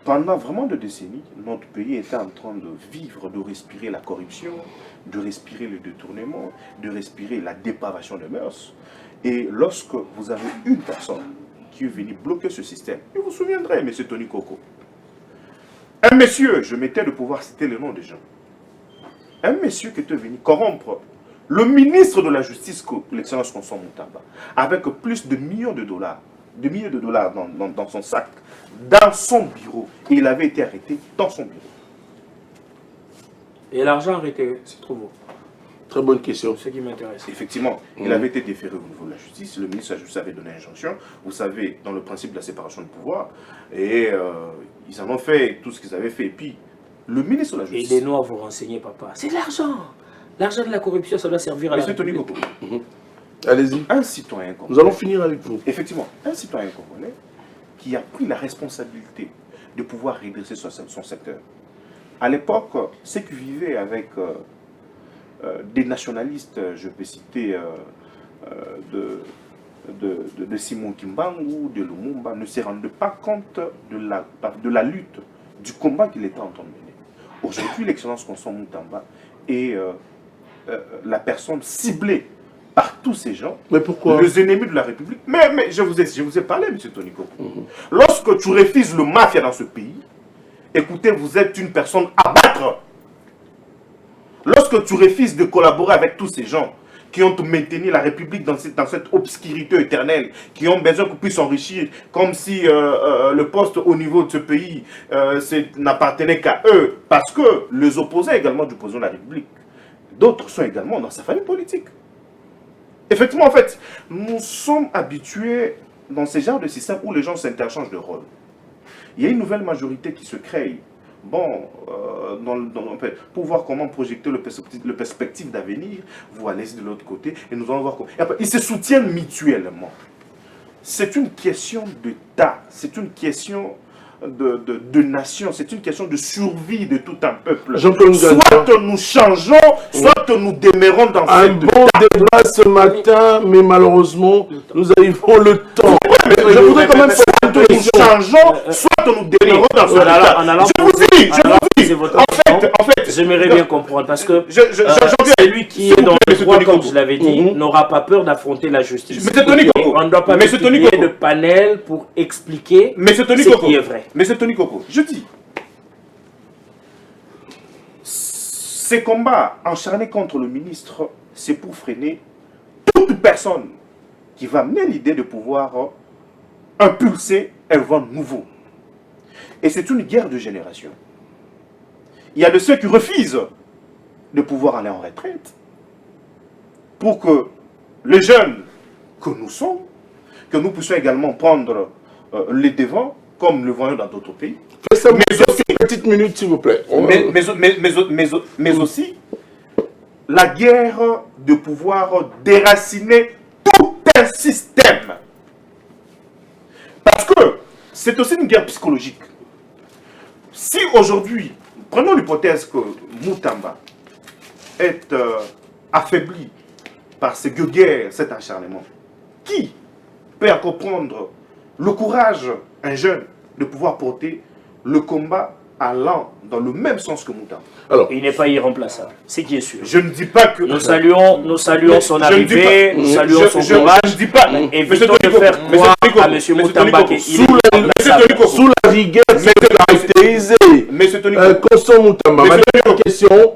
Pendant vraiment de décennies, notre pays était en train de vivre, de respirer la corruption, de respirer le détournement, de respirer la dépravation des mœurs. Et lorsque vous avez une personne qui est venue bloquer ce système, vous vous souviendrez, M. Tony Coco. Un monsieur, je mettais de pouvoir citer le nom des gens. Un monsieur qui était venu corrompre le ministre de la Justice, l'excellence Constant Moutamba, avec plus de millions de dollars dans son sac, dans son bureau. Et il avait été arrêté dans son bureau. Et l'argent arrêté, c'est trop beau. Très bonne question. C'est ce qui m'intéresse. Effectivement, il avait été déféré au niveau de la justice. Le ministre de la Justice avait donné injonction. Vous savez, dans le principe de la séparation de pouvoir. Et ils en ont fait tout ce qu'ils avaient fait. Et puis, le ministre de la Justice... Et les Noirs, vous renseignez, papa. C'est de l'argent. L'argent de la corruption, ça doit servir à la Tony République. Coco. Allez-y. Un citoyen congolais. Nous allons finir avec vous. Effectivement, un citoyen congolais qui a pris la responsabilité de pouvoir redresser son secteur. À l'époque, ceux qui vivaient avec des nationalistes, je peux citer de Simon Kimbangu ou de Lumumba, ne se rendaient pas compte de la lutte, du combat qu'il était en train de mener. Aujourd'hui, l'excellence Constant Moutamba est la personne ciblée par tous ces gens, mais pourquoi? Les ennemis de la République. Mais je vous ai parlé, M. Tony Coco. Lorsque tu refuses le mafia dans ce pays, écoutez, vous êtes une personne à battre. Lorsque tu refuses de collaborer avec tous ces gens qui ont maintenu la République dans cette obscurité éternelle, qui ont besoin qu'on puisse s'enrichir, comme si le poste au niveau de ce pays n'appartenait qu'à eux, parce que les opposants également du président de la République, d'autres sont également dans sa famille politique. Effectivement, en fait, nous sommes habitués dans ce genre de système où les gens s'interchangent de rôle. Il y a une nouvelle majorité qui se crée. Bon, pour voir comment projeter le perspective d'avenir, vous allez de l'autre côté et nous allons voir comment. Et après, ils se soutiennent mutuellement. C'est une question d'État, c'est une question de nation, c'est une question de survie de tout un peuple. Soit nous changeons, soit nous demeurons dans un bon débat ce matin, mais malheureusement, nous arrivons le temps. Je voudrais quand même soit nous changeons, soit nous demeurons dans ce état. Je vous dis, en fait, j'aimerais bien comprendre, parce que celui qui est dans le droit, comme je l'avais dit, n'aura pas peur d'affronter la justice. On ne doit pas multiplier de panel pour expliquer ce qui est vrai. Mais c'est Tony Coco, je dis, ces combats acharnés contre le ministre, c'est pour freiner toute personne qui va amener l'idée de pouvoir impulser un vent nouveau. Et c'est une guerre de génération. Il y a de ceux qui refusent de pouvoir aller en retraite pour que les jeunes que nous sommes, que nous puissions également prendre les devants, comme le voyons dans d'autres pays. Faites ça, mais aussi, une petite minute, s'il vous plaît. Mais aussi, la guerre de pouvoir déraciner tout un système. Parce que c'est aussi une guerre psychologique. Si aujourd'hui, prenons l'hypothèse que Moutamba est affaibli par ces guerres, cet acharnement, qui peut encore prendre le courage, un jeune, de pouvoir porter le combat allant dans le même sens que Moutamba? Alors, il n'est pas irremplaçable, c'est qui est sûr. Je ne dis pas que... Nous saluons son arrivée, nous saluons son courage. Je ne dis pas... Évitons de faire croire à M. Moutamba qu'il est irremplaçable. Sous la rigueur, c'est caractérisé. Constant Moutamba, ma dernière question.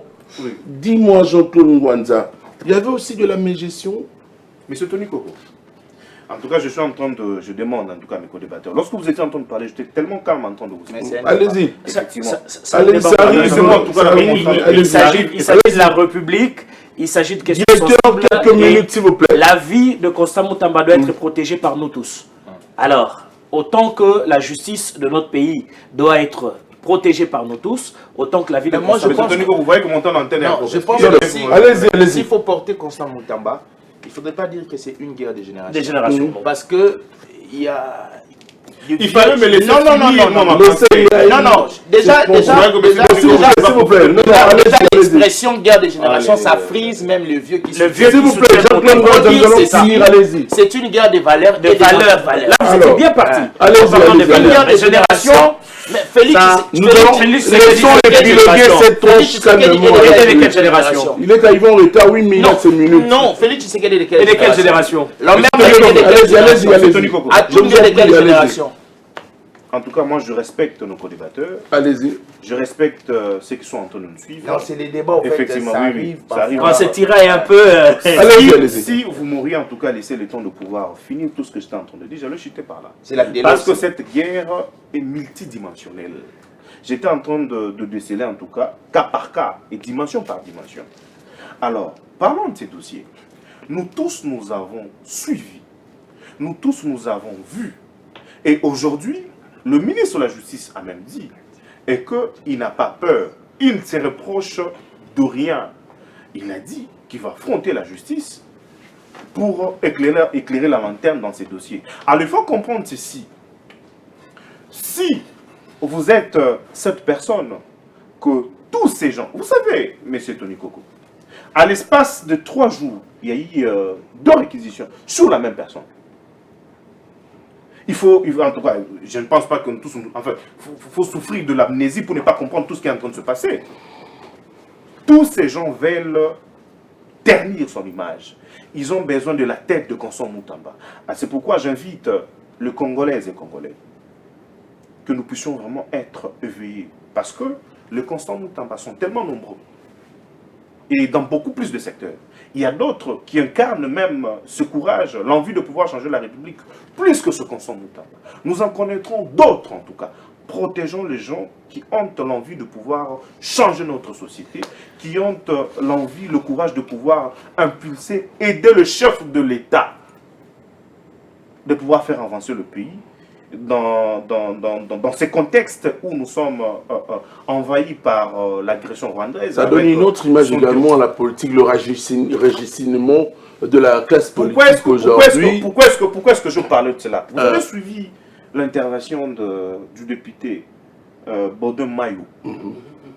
Dis-moi, Jean-Claude Ngwanza, il y avait aussi de la mégestion? Monsieur Tony Coco, en tout cas, je suis en train de... Je demande en tout cas à mes co-débatteurs. Lorsque vous étiez en train de parler, j'étais tellement calme en train de vous expliquer. Allez-y. Effectivement. Allez, ça arrive. Il s'agit de la République. Il s'agit de questions sensibles. Quelques minutes, s'il vous plaît. La vie de Constant Moutamba doit être protégée par nous tous. Alors, autant que la justice de notre pays doit être protégée par nous tous, autant que la vie de Constant Moutamba. Vous voyez que mon temps d'antenne est encore. Je pense que allez-y. S'il faut porter Constant Moutamba, il ne faudrait pas dire que c'est une guerre des générations. Des générations. Parce que il y a... Il fallait me laisser non, déjà, l'expression guerre des générations, ça frise même le vieux qui se... S'il vous plaît, c'est une guerre des valeurs et des valeurs. Là, vous bien parti. Allez-y. Une guerre des générations... Mais Félix, nous allons laissons épiloguer cette tronche calmement. Il était de quelle génération? Il est arrivé en retard, oui, mais il a ses minutes. Non, Félix, tu sais quelle est de quelle génération? Allez-y. As-tu de quelle génération? En tout cas, moi, je respecte nos co-débatteurs. Allez-y. Je respecte ceux qui sont en train de nous suivre. Non, c'est les débats, en fait, effectivement, ça oui, arrive. On s'est tiré un peu... Si vous m'auriez en tout cas laissé le temps de pouvoir finir tout ce que j'étais en train de dire, j'allais chuter par là. Parce que cette guerre est multidimensionnelle. J'étais en train de déceler en tout cas, cas par cas et dimension par dimension. Alors, parlons de ces dossiers. Nous tous, nous avons suivi. Nous tous, nous avons vu. Et aujourd'hui, le ministre de la Justice a même dit qu'il n'a pas peur. Il ne se reproche de rien. Il a dit qu'il va affronter la justice pour éclairer la lanterne dans ces dossiers. Alors il faut comprendre ceci. Si vous êtes cette personne, que tous ces gens, vous savez, M. Tony Coco, à l'espace de 3 jours, il y a eu 2 réquisitions sur la même personne. Il faut, en tout cas, je ne pense pas que nous tous, enfin, faut souffrir de l'amnésie pour ne pas comprendre tout ce qui est en train de se passer. Tous ces gens veulent ternir son image. Ils ont besoin de la tête de Constant Moutamba. C'est pourquoi j'invite les Congolaises et Congolais que nous puissions vraiment être éveillés. Parce que les Constant Moutamba sont tellement nombreux. Et dans beaucoup plus de secteurs. Il y a d'autres qui incarnent même ce courage, l'envie de pouvoir changer la République, plus que ce Constant Moutamba. Nous en connaîtrons d'autres en tout cas. Protégeons les gens qui ont l'envie de pouvoir changer notre société, qui ont l'envie, le courage de pouvoir impulser, aider le chef de l'État, de pouvoir faire avancer le pays dans ces contexts où nous sommes envahis par l'agression rwandaise. Ça donne une autre image également à la politique, le régissinnement de la classe politique aujourd'hui. Pourquoi est-ce que je parlais de cela? Vous avez suivi l'intervention du député Baudin Mayou.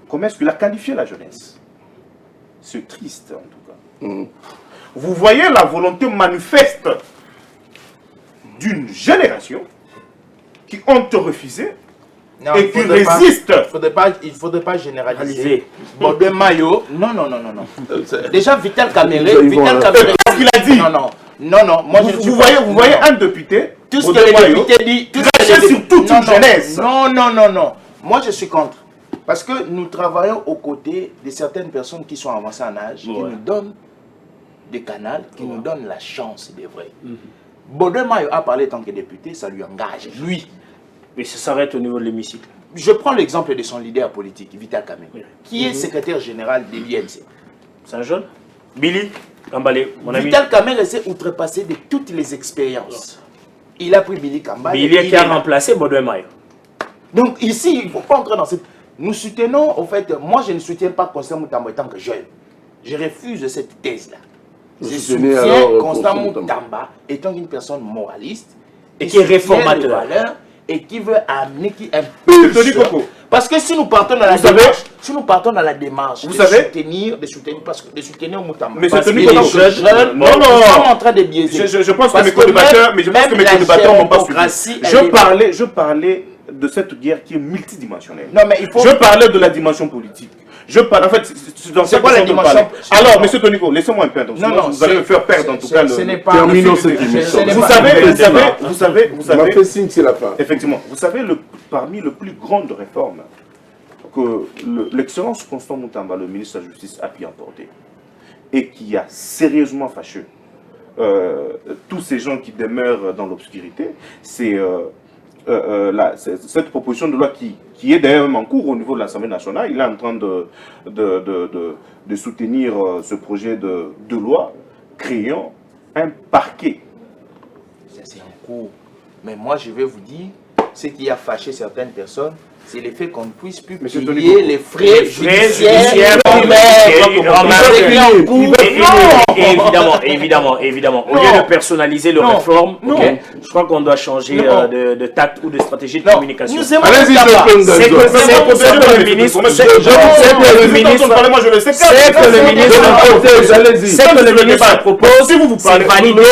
Comment est-ce qu'il a qualifié la jeunesse? C'est triste en tout cas. Vous voyez la volonté manifeste d'une génération qui ont refusé et qui résistent. Il ne faudrait pas généraliser. Baudin Mayou, non. Déjà, Vital Kamere, qu'est-ce qu'il a dit? Non. Moi, vous voyez un député, tout ce que le député dit, sur toute une jeunesse. Non. Moi, je suis contre. Parce que nous travaillons aux côtés de certaines personnes qui sont avancées en âge, qui nous donnent des canaux, qui nous donnent la chance, des vrais. Baudin Mayou a parlé tant que député, ça lui engage, lui. Mais ça s'arrête au niveau de l'hémicycle. Je prends l'exemple de son leader politique, Vital Kamere, qui est secrétaire général de l'INC. C'est un jeune? Billy? Kambale, mon ami. Vital Kamerhe s'est outrepassé de toutes les expériences. Il a pris Billy Kambale. Billy qui a remplacé Baudouin Mayo. Donc ici, il ne faut pas entrer dans cette... Nous soutenons, en fait, moi je ne soutiens pas Constant Moutamba en tant que jeune. Je refuse cette thèse-là. Je soutiens Constant Moutamba étant une personne moraliste et qui est réformateur et qui veut amener, qui impulse. Parce que si nous partons dans la démarche, de soutenir Moutamba, mais parce c'est qu'il est jeune, nous sommes en train de biaiser. Je pense que mes co-débatteurs n'ont pas suivi. Je parlais de cette guerre qui est multidimensionnelle. Non, mais il faut... Je parlais de la dimension politique. En fait, c'est quoi la dimension? Alors, monsieur Tonico, laissez-moi un peu attention. Non, vous allez me faire perdre en tout cas. Terminons cette émission. Vous savez, fait signe, c'est la fin. Effectivement, vous savez, parmi les plus grandes réformes que l'excellence Constant Moutamba, le ministre de la Justice, a pu emporter et qui a sérieusement fâché tous ces gens qui demeurent dans l'obscurité, c'est cette proposition de loi qui est d'ailleurs en cours au niveau de l'Assemblée nationale. Il est en train de soutenir ce projet de loi créant un parquet. Ça c'est en cours. Mais moi je vais vous dire, ce qui a fâché certaines personnes, c'est le fait qu'on ne puisse plus payer les frais judiciaires évidemment. Au lieu de personnaliser le réforme, je crois qu'on doit changer de tact ou de stratégie de communication. Allez-y, c'est que le ministre propose, c'est validé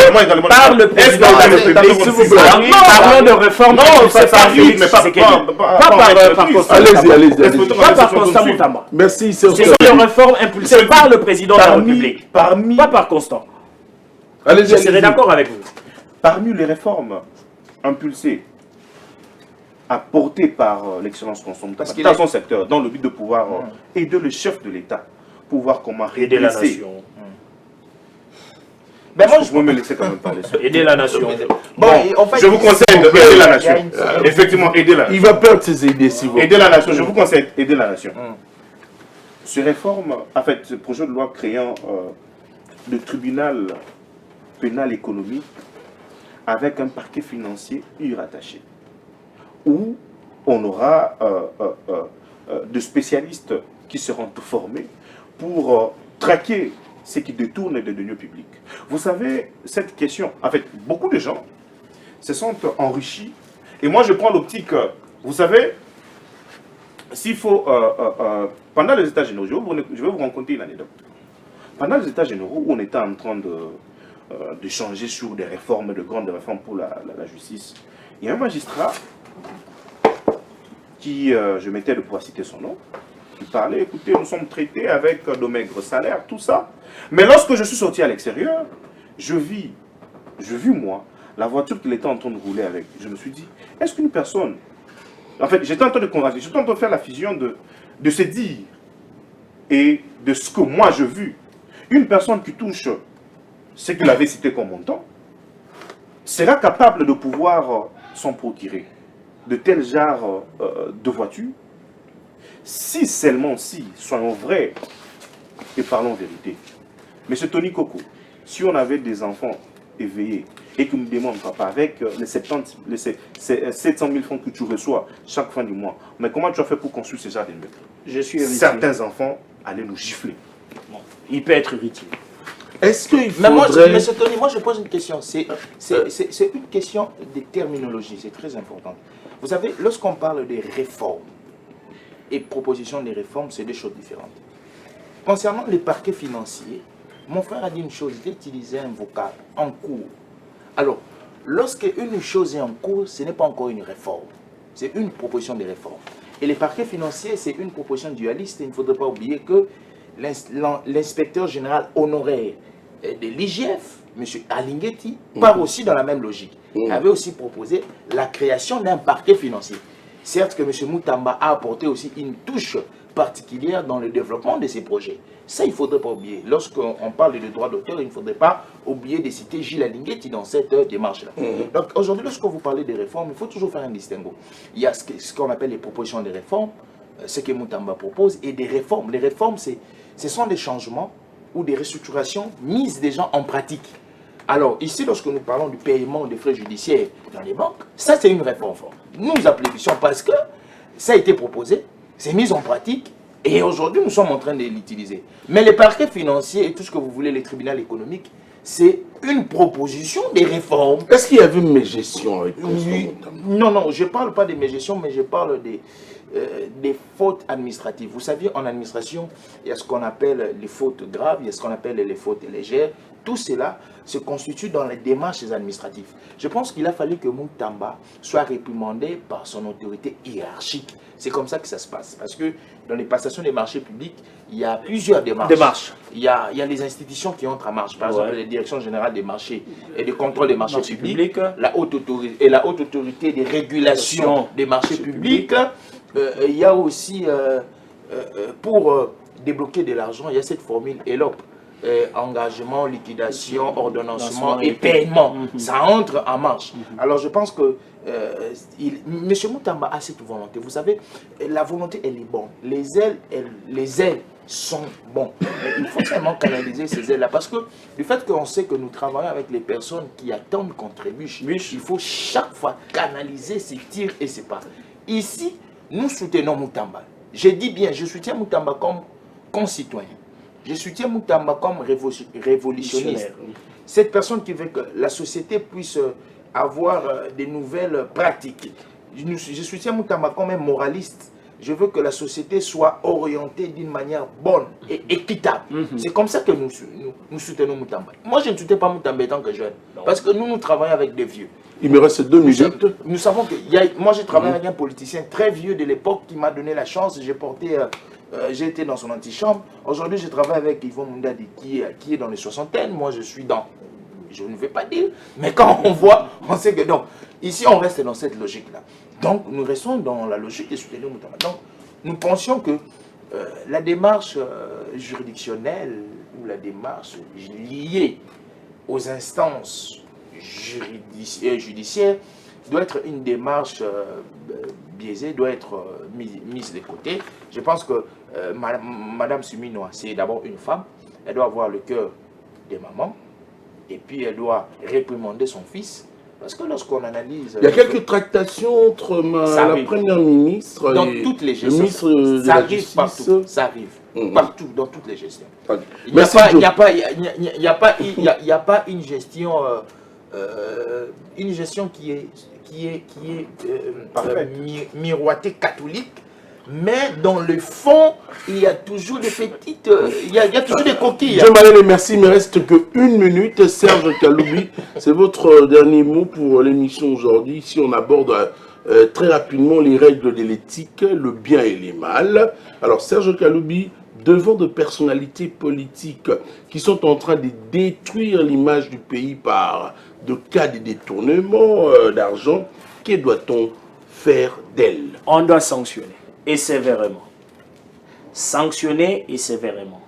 par le président de la République. Parlons de réforme, pas par Constant Moutamba. Merci, c'est une réforme impulsée par le président de la République, pas par Constant. Je serai d'accord avec vous. Parmi les réformes impulsées, apportées par l'excellence Constant Moutamba dans son secteur, dans le but de pouvoir aider le chef de l'État, pour voir comment aider la nation. Ben moi, je peux me laisser quand même parler. Aider la nation. Bon, en fait, je vous conseille d'aider la nation. Effectivement, aider la nation. Il va perdre ses idées si vous. Aider la nation, je vous conseille d'aider la nation. Ces réformes, en fait, ce projet de loi créant le tribunal pénal économique avec un parquet financier y rattaché, où on aura de spécialistes qui seront formés pour traquer ceux qui détournent des deniers publics. Vous savez, cette question, en fait, beaucoup de gens se sont enrichis. Et moi, je prends l'optique, vous savez, s'il faut, pendant les États généraux, je vais vous raconter une anecdote. Pendant les États généraux, où on était en train de changer sur des réformes, de grandes réformes pour la justice, il y a un magistrat qui, je mettais de pouvoir citer son nom, qui parlait, écoutez, nous sommes traités avec de maigres salaires, tout ça. Mais lorsque je suis sorti à l'extérieur, je vis moi, la voiture qu'il était en train de rouler avec. Je me suis dit, est-ce qu'une personne... En fait, j'étais en train de convaincre, j'étais en train de faire la fusion de se dire et de ce que moi je vis. Une personne qui touche ce qu'il avait cité comme montant sera capable de pouvoir s'en procurer de tels genres de voitures. Si seulement si, soyons vrais et parlons vérité. Monsieur Tony Coco, si on avait des enfants éveillés et que nous demandons, papa, avec les 700 000 francs que tu reçois chaque fin du mois, mais comment tu as fait pour construire ces jardins? Je suis héritier. Certains enfants allaient nous gifler. Bon, il peut être héritier. Est-ce qu'il faudrait... Monsieur Tony, moi je pose une question. C'est une question de terminologie, c'est très important. Vous savez, lorsqu'on parle de réformes et propositions de réformes, c'est deux choses différentes. Concernant les parquets financiers, mon frère a dit une chose, il a utilisé un vocable, en cours. Alors, lorsque une chose est en cours, ce n'est pas encore une réforme, c'est une proposition de réforme. Et les parquets financiers, c'est une proposition dualiste. Il ne faudrait pas oublier que l'inspecteur général honoraire de l'IGF, M. Alinguetti, part aussi dans la même logique. Il avait aussi proposé la création d'un parquet financier. Certes que M. Moutamba a apporté aussi une touche particulière dans le développement de ces projets. Ça, il ne faudrait pas oublier. Lorsqu'on parle de droit d'auteur, il ne faudrait pas oublier de citer Gilles Alinguetti dans cette démarche-là. Donc aujourd'hui, lorsque vous parlez des réformes, il faut toujours faire un distinguo. Il y a ce qu'on appelle les propositions de réformes, ce que Moutamba propose, et des réformes. Les réformes, ce sont des changements ou des restructurations mises déjà en pratique. Alors ici, lorsque nous parlons du paiement des frais judiciaires dans les banques, ça c'est une réforme forte. Nous applaudissons parce que ça a été proposé, c'est mis en pratique, et aujourd'hui nous sommes en train de l'utiliser. Mais les parquets financiers et tout ce que vous voulez, les tribunaux économiques, c'est une proposition des réformes. Est-ce qu'il y avait une mégestion avec Non, non, je ne parle pas des mégestions, mais je parle des fautes administratives. Vous savez, en administration, il y a ce qu'on appelle les fautes graves, il y a ce qu'on appelle les fautes légères. Tout cela se constitue dans les démarches administratives. Je pense qu'il a fallu que Moutamba soit réprimandé par son autorité hiérarchique. C'est comme ça que ça se passe. Parce que dans les passations des marchés publics, il y a plusieurs démarches. Il y a les institutions qui entrent en marche. Par exemple, les directions générales des marchés et de contrôle des marchés publics, la haute autorité des régulations des marchés publics. Il y a aussi, pour débloquer de l'argent, il y a cette formule ELOP. Engagement, liquidation, ordonnancement et paiement. Ça entre en marche. Alors je pense que M. Moutamba a cette volonté. Vous savez, la volonté, elle est bonne. Les ailes sont bonnes. Mais il faut seulement canaliser ces ailes-là. Parce que du fait qu'on sait que nous travaillons avec les personnes qui attendent qu'on trébuche, il faut chaque fois canaliser ces tirs et ces pas. Ici, nous soutenons Moutamba. Je dis bien, je soutiens Moutamba comme concitoyen. Je soutiens Moutamba comme révolutionniste. Cette personne qui veut que la société puisse avoir des nouvelles pratiques. Je soutiens Moutamba comme un moraliste. Je veux que la société soit orientée d'une manière bonne et équitable. C'est comme ça que nous soutenons Moutamba. Moi, je ne soutiens pas Moutamba en tant que jeune. Parce que nous travaillons avec des vieux. Il me reste 2 minutes. Nous savons que moi, j'ai travaillé avec un politicien très vieux de l'époque qui m'a donné la chance. J'ai été dans son antichambre. Aujourd'hui, je travaille avec Yvon Moundadi qui est dans les soixantaines. Moi, je suis dans... Je ne vais pas dire. Mais quand on voit, on sait que... Donc, ici, on reste dans cette logique-là. Donc, nous restons dans la logique de soutenir Moutamba. Donc, nous pensions que la démarche juridictionnelle ou la démarche liée aux instances judiciaires doit être une démarche biaisée, doit être mise de côté. Je pense que Madame Suminoa, c'est d'abord une femme. Elle doit avoir le cœur des mamans. Et puis elle doit réprimander son fils. Parce que lorsqu'on analyse... Il y a quelques tractations entre la première ministre et toutes les gestions. Le ministre de ça la arrive Justice. Partout. Ça arrive partout, dans toutes les gestions. Il n'y a pas une gestion... une gestion qui est miroitée catholique, mais dans le fond, il y a toujours des petites... il y a toujours des coquilles. Je m'allais les merci, il ne me reste que 1 minute. Serge Kaloubi, c'est votre dernier mot pour l'émission aujourd'hui. Ici, on aborde très rapidement les règles de l'éthique, le bien et les mal. Alors, Serge Kaloubi, devant de personnalités politiques qui sont en train de détruire l'image du pays par de cas de détournement d'argent, que doit-on faire d'elle? On doit sanctionner, et sévèrement. Sanctionner et sévèrement.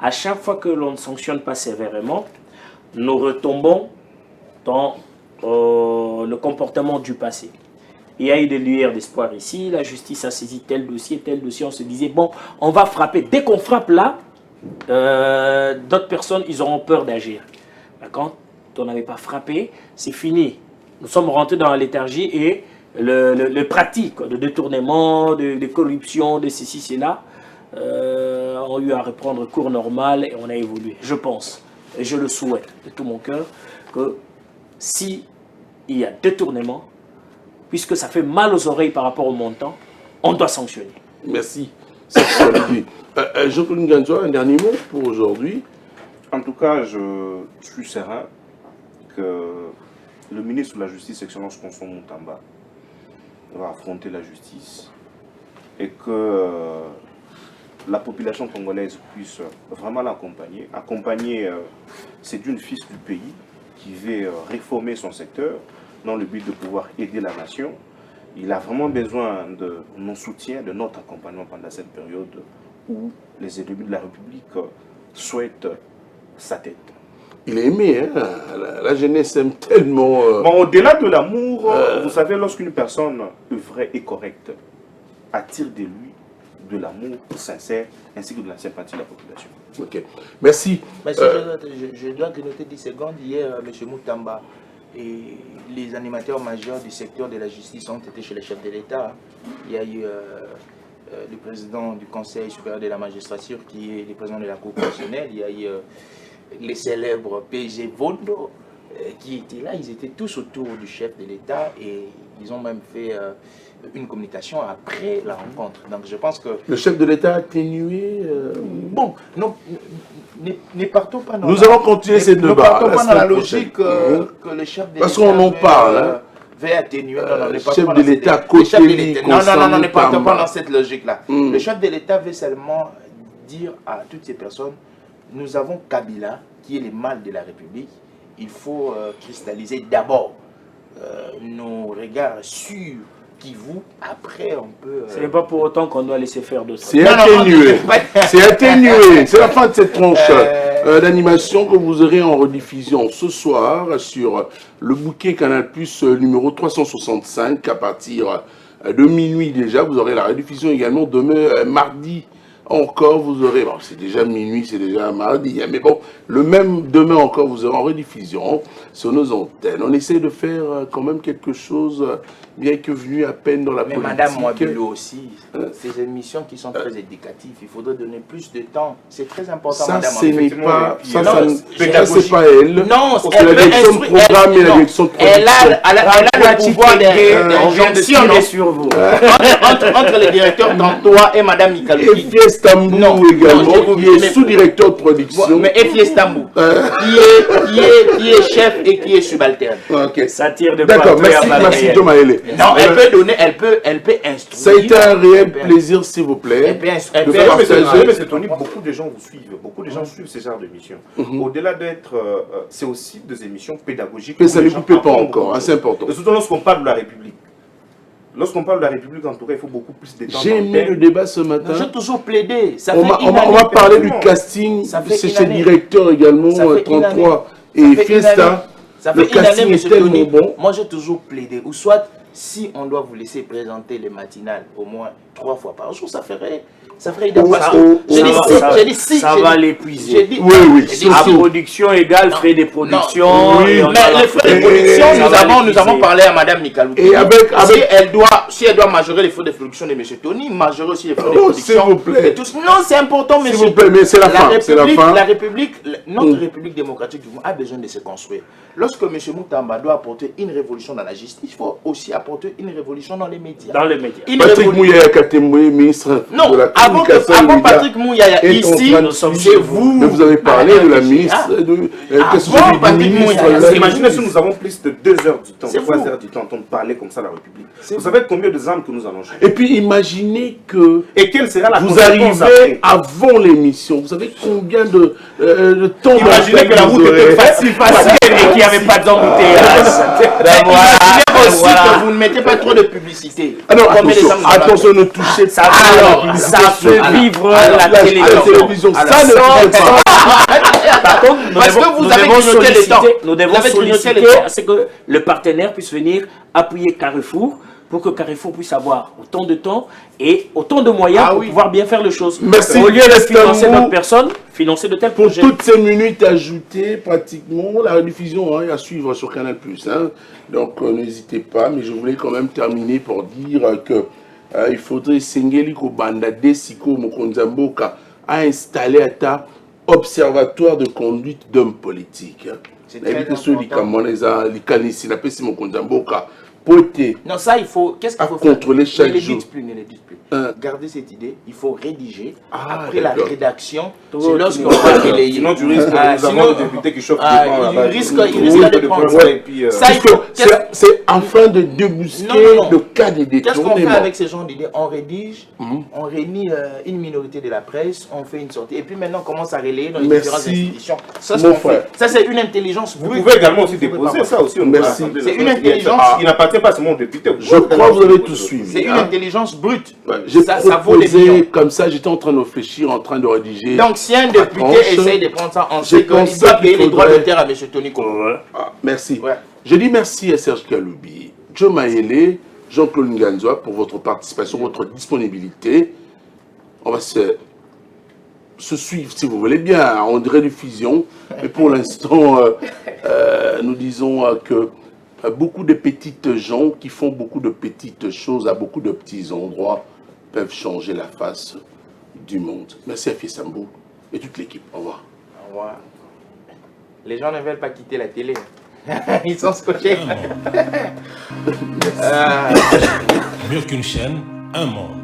À chaque fois que l'on ne sanctionne pas sévèrement, nous retombons dans le comportement du passé. Il y a eu des lueurs d'espoir ici, la justice a saisi tel dossier, on se disait, bon, on va frapper. Dès qu'on frappe là, d'autres personnes, ils auront peur d'agir. Quand on n'avait pas frappé, c'est fini. Nous sommes rentrés dans la léthargie et le pratique de détournement, de corruption, de ceci, cela, ont eu à reprendre cours normal et on a évolué. Je pense, et je le souhaite de tout mon cœur, que si il y a détournement, puisque ça fait mal aux oreilles par rapport au montant, on doit sanctionner. Merci. Jean-Claude Nganzoua, un dernier mot pour aujourd'hui. En tout cas, je suis serein que le ministre de la Justice, Excellence Constant Moutamba, va affronter la justice et que la population congolaise puisse vraiment l'accompagner. C'est une fils du pays qui veut réformer son secteur dans le but de pouvoir aider la nation. Il a vraiment besoin de nos soutiens, de notre accompagnement pendant cette période où les élus de la République souhaitent sa tête. Il est aimé, hein? La jeunesse aime tellement... Bon, au-delà de l'amour, vous savez, lorsqu'une personne vraie et correcte attire de lui de l'amour sincère ainsi que de la sympathie de la population. Ok, merci. Je dois noter 10 secondes. Hier, M. Moutamba et les animateurs majeurs du secteur de la justice ont été chez le chef de l'État. Il y a eu le président du Conseil supérieur de la magistrature qui est le président de la Cour constitutionnelle. Il y a eu les célèbres PG Vondo qui étaient là. Ils étaient tous autour du chef de l'État et ils ont même fait une communication après la rencontre. Donc je pense que... Le chef de l'État a atténué... Bon, non, ne partons pas dans Nous allons continuer ces débats. Ne partons pas dans la logique que le chef de l'État... Parce qu'on en parle. Veut atténuer. Le chef de l'État côté non, ne partons pas dans cette logique-là. Le chef de l'État veut seulement dire à toutes ces personnes, nous avons Kabila, qui est le mal de la République. Il faut cristalliser d'abord nos regards sur Kivu, après on peut... Ce n'est pas pour autant qu'on doit laisser faire d'autres. C'est atténué. C'est atténué. C'est la fin de cette tranche d'animation que vous aurez en rediffusion ce soir sur le bouquet Canal Plus numéro 365 à partir de minuit déjà. Vous aurez la rediffusion également demain, mardi. Encore, vous aurez, bon, c'est déjà minuit, c'est déjà mardi, hein, mais bon, le même demain encore, vous aurez en rediffusion sur nos antennes. On essaie de faire quand même quelque chose, bien que venu à peine dans la politique. Mais Madame Mouabilo aussi, ces émissions qui sont très éducatives, il faudrait donner plus de temps. C'est très important, ça, Madame. Ce n'est pas, ça, c'est pas elle. Non, parce que la direction de programme et la direction de production. Elle a le pouvoir d'injonction sur vous. Entre le directeur Tantois et Madame Mikalouki. Et Fiestambou également, qui est sous-directeur de production. Mais et Fiestambou, qui est chef et qui est subalterne. Ok. Ça tire de D'accord, merci Joe Maélé. Non, elle peut donner, elle peut instruire. Ça a été un réel plaisir, s'il vous plaît. Elle peut partager. Mais c'est Tony, beaucoup de gens vous suivent, beaucoup de gens suivent ces genres d'émissions. Au-delà d'être, c'est aussi des émissions pédagogiques. Mais ça ne coupez pas encore, c'est important. Et surtout lorsqu'on parle de la République. Lorsqu'on parle de la République, en tout cas, il faut beaucoup plus de temps. J'ai aimé le débat ce matin. J'ai toujours plaidé. On va parler du casting, c'est chez le directeur également, 33 et Fiesta. Ça fait une année, M. Tony. Bon. Moi, j'ai toujours plaidé. Ou soit, si on doit vous laisser présenter les matinales au moins 3 fois par jour, ça ferait ça va l'épuiser. Oui. À production égale frais de production. Oui, mais les frais de production, nous avons parlé à Mme Mikalouki. Et si elle doit majorer les frais de production de M. Tony, majorer aussi les frais de production. S'il vous plaît. Non, c'est important, monsieur. S'il vous plaît, mais c'est la fin. La République, notre République démocratique du monde a besoin de se construire. Lorsque M. Moutamba doit apporter une révolution dans la justice, il faut aussi apporter une révolution dans les médias. Patrick Mouyaya Katemoué, ministre de la communication. Avant Patrick Mouyaya, ici, c'est vous. Mais vous avez parlé de la ministre. Imaginez si nous avons plus de 2 heures du temps, 3 heures du temps, on parler comme ça à la République. Vous savez combien de armes que nous allons changer. Et puis imaginez que et quelle sera la vous arrivez avant l'émission. Vous savez combien de temps. Imaginez que la route était facile et qu'il n'y avait pas d'embouteillage. Imaginez aussi que vous ne mettez pas trop de publicité. Alors attention, ne touchez pas. Alors, ça fait vivre la télévision. Ça ne fait pas. Par contre, nous devons solliciter temps. à ce que le partenaire puisse venir appuyer Carrefour pour que Carrefour puisse avoir autant de temps et autant de moyens pour pouvoir bien faire les choses. Merci. Au lieu de financer d'autres personnes, financer de tels projets. Pour toutes ces minutes ajoutées, pratiquement, la rediffusion est à suivre sur Canal+. Donc n'hésitez pas, mais je voulais quand même terminer pour dire que il faudrait Sengeli Kobanda Desiko Mokonzamboka a installé un observatoire de conduite d'hommes politiques. C'est très important. Non, ça, il faut... Qu'est-ce qu'il faut contrôler faire? chaque jour. Ne les dites plus. Gardez cette idée, il faut rédiger. Après la rédaction, c'est lorsqu'on va relayer. Sinon, tu risques d'avoir le député qui chauffe il risque de prendre ça. C'est afin de débusquer le cas des détournements. Qu'est-ce qu'on fait avec ces gens d'idées? On rédige, on réunit une minorité de la presse, on fait une sortie. Et puis maintenant, on commence à relayer dans les différentes institutions. Ça, c'est une intelligence brute. Vous pouvez également aussi déposer ça aussi. Merci. C'est une intelligence. Il n'appartient pas seulement au député. Je crois que vous avez tout suivi. C'est une intelligence brute. J'ai proposé comme ça, j'étais en train de réfléchir, en train de rédiger. Donc si un député essaye de prendre ça, on sait qu'il doit payer les droits d'auteur à M. Tony Kombo. Merci. Je dis merci à Serge Kaloubi, Joe Maélé, Jean-Claude Nganzoua pour votre participation, votre disponibilité. on va se suivre, si vous voulez bien. On dirait une fusion. Mais pour l'instant, nous disons que beaucoup de petites gens qui font beaucoup de petites choses à beaucoup de petits endroits peuvent changer la face du monde. Merci à Fiessambo et toute l'équipe. Au revoir. Au revoir. Les gens ne veulent pas quitter la télé. Ils sont scotchés. Mieux qu'une chaîne, un monde.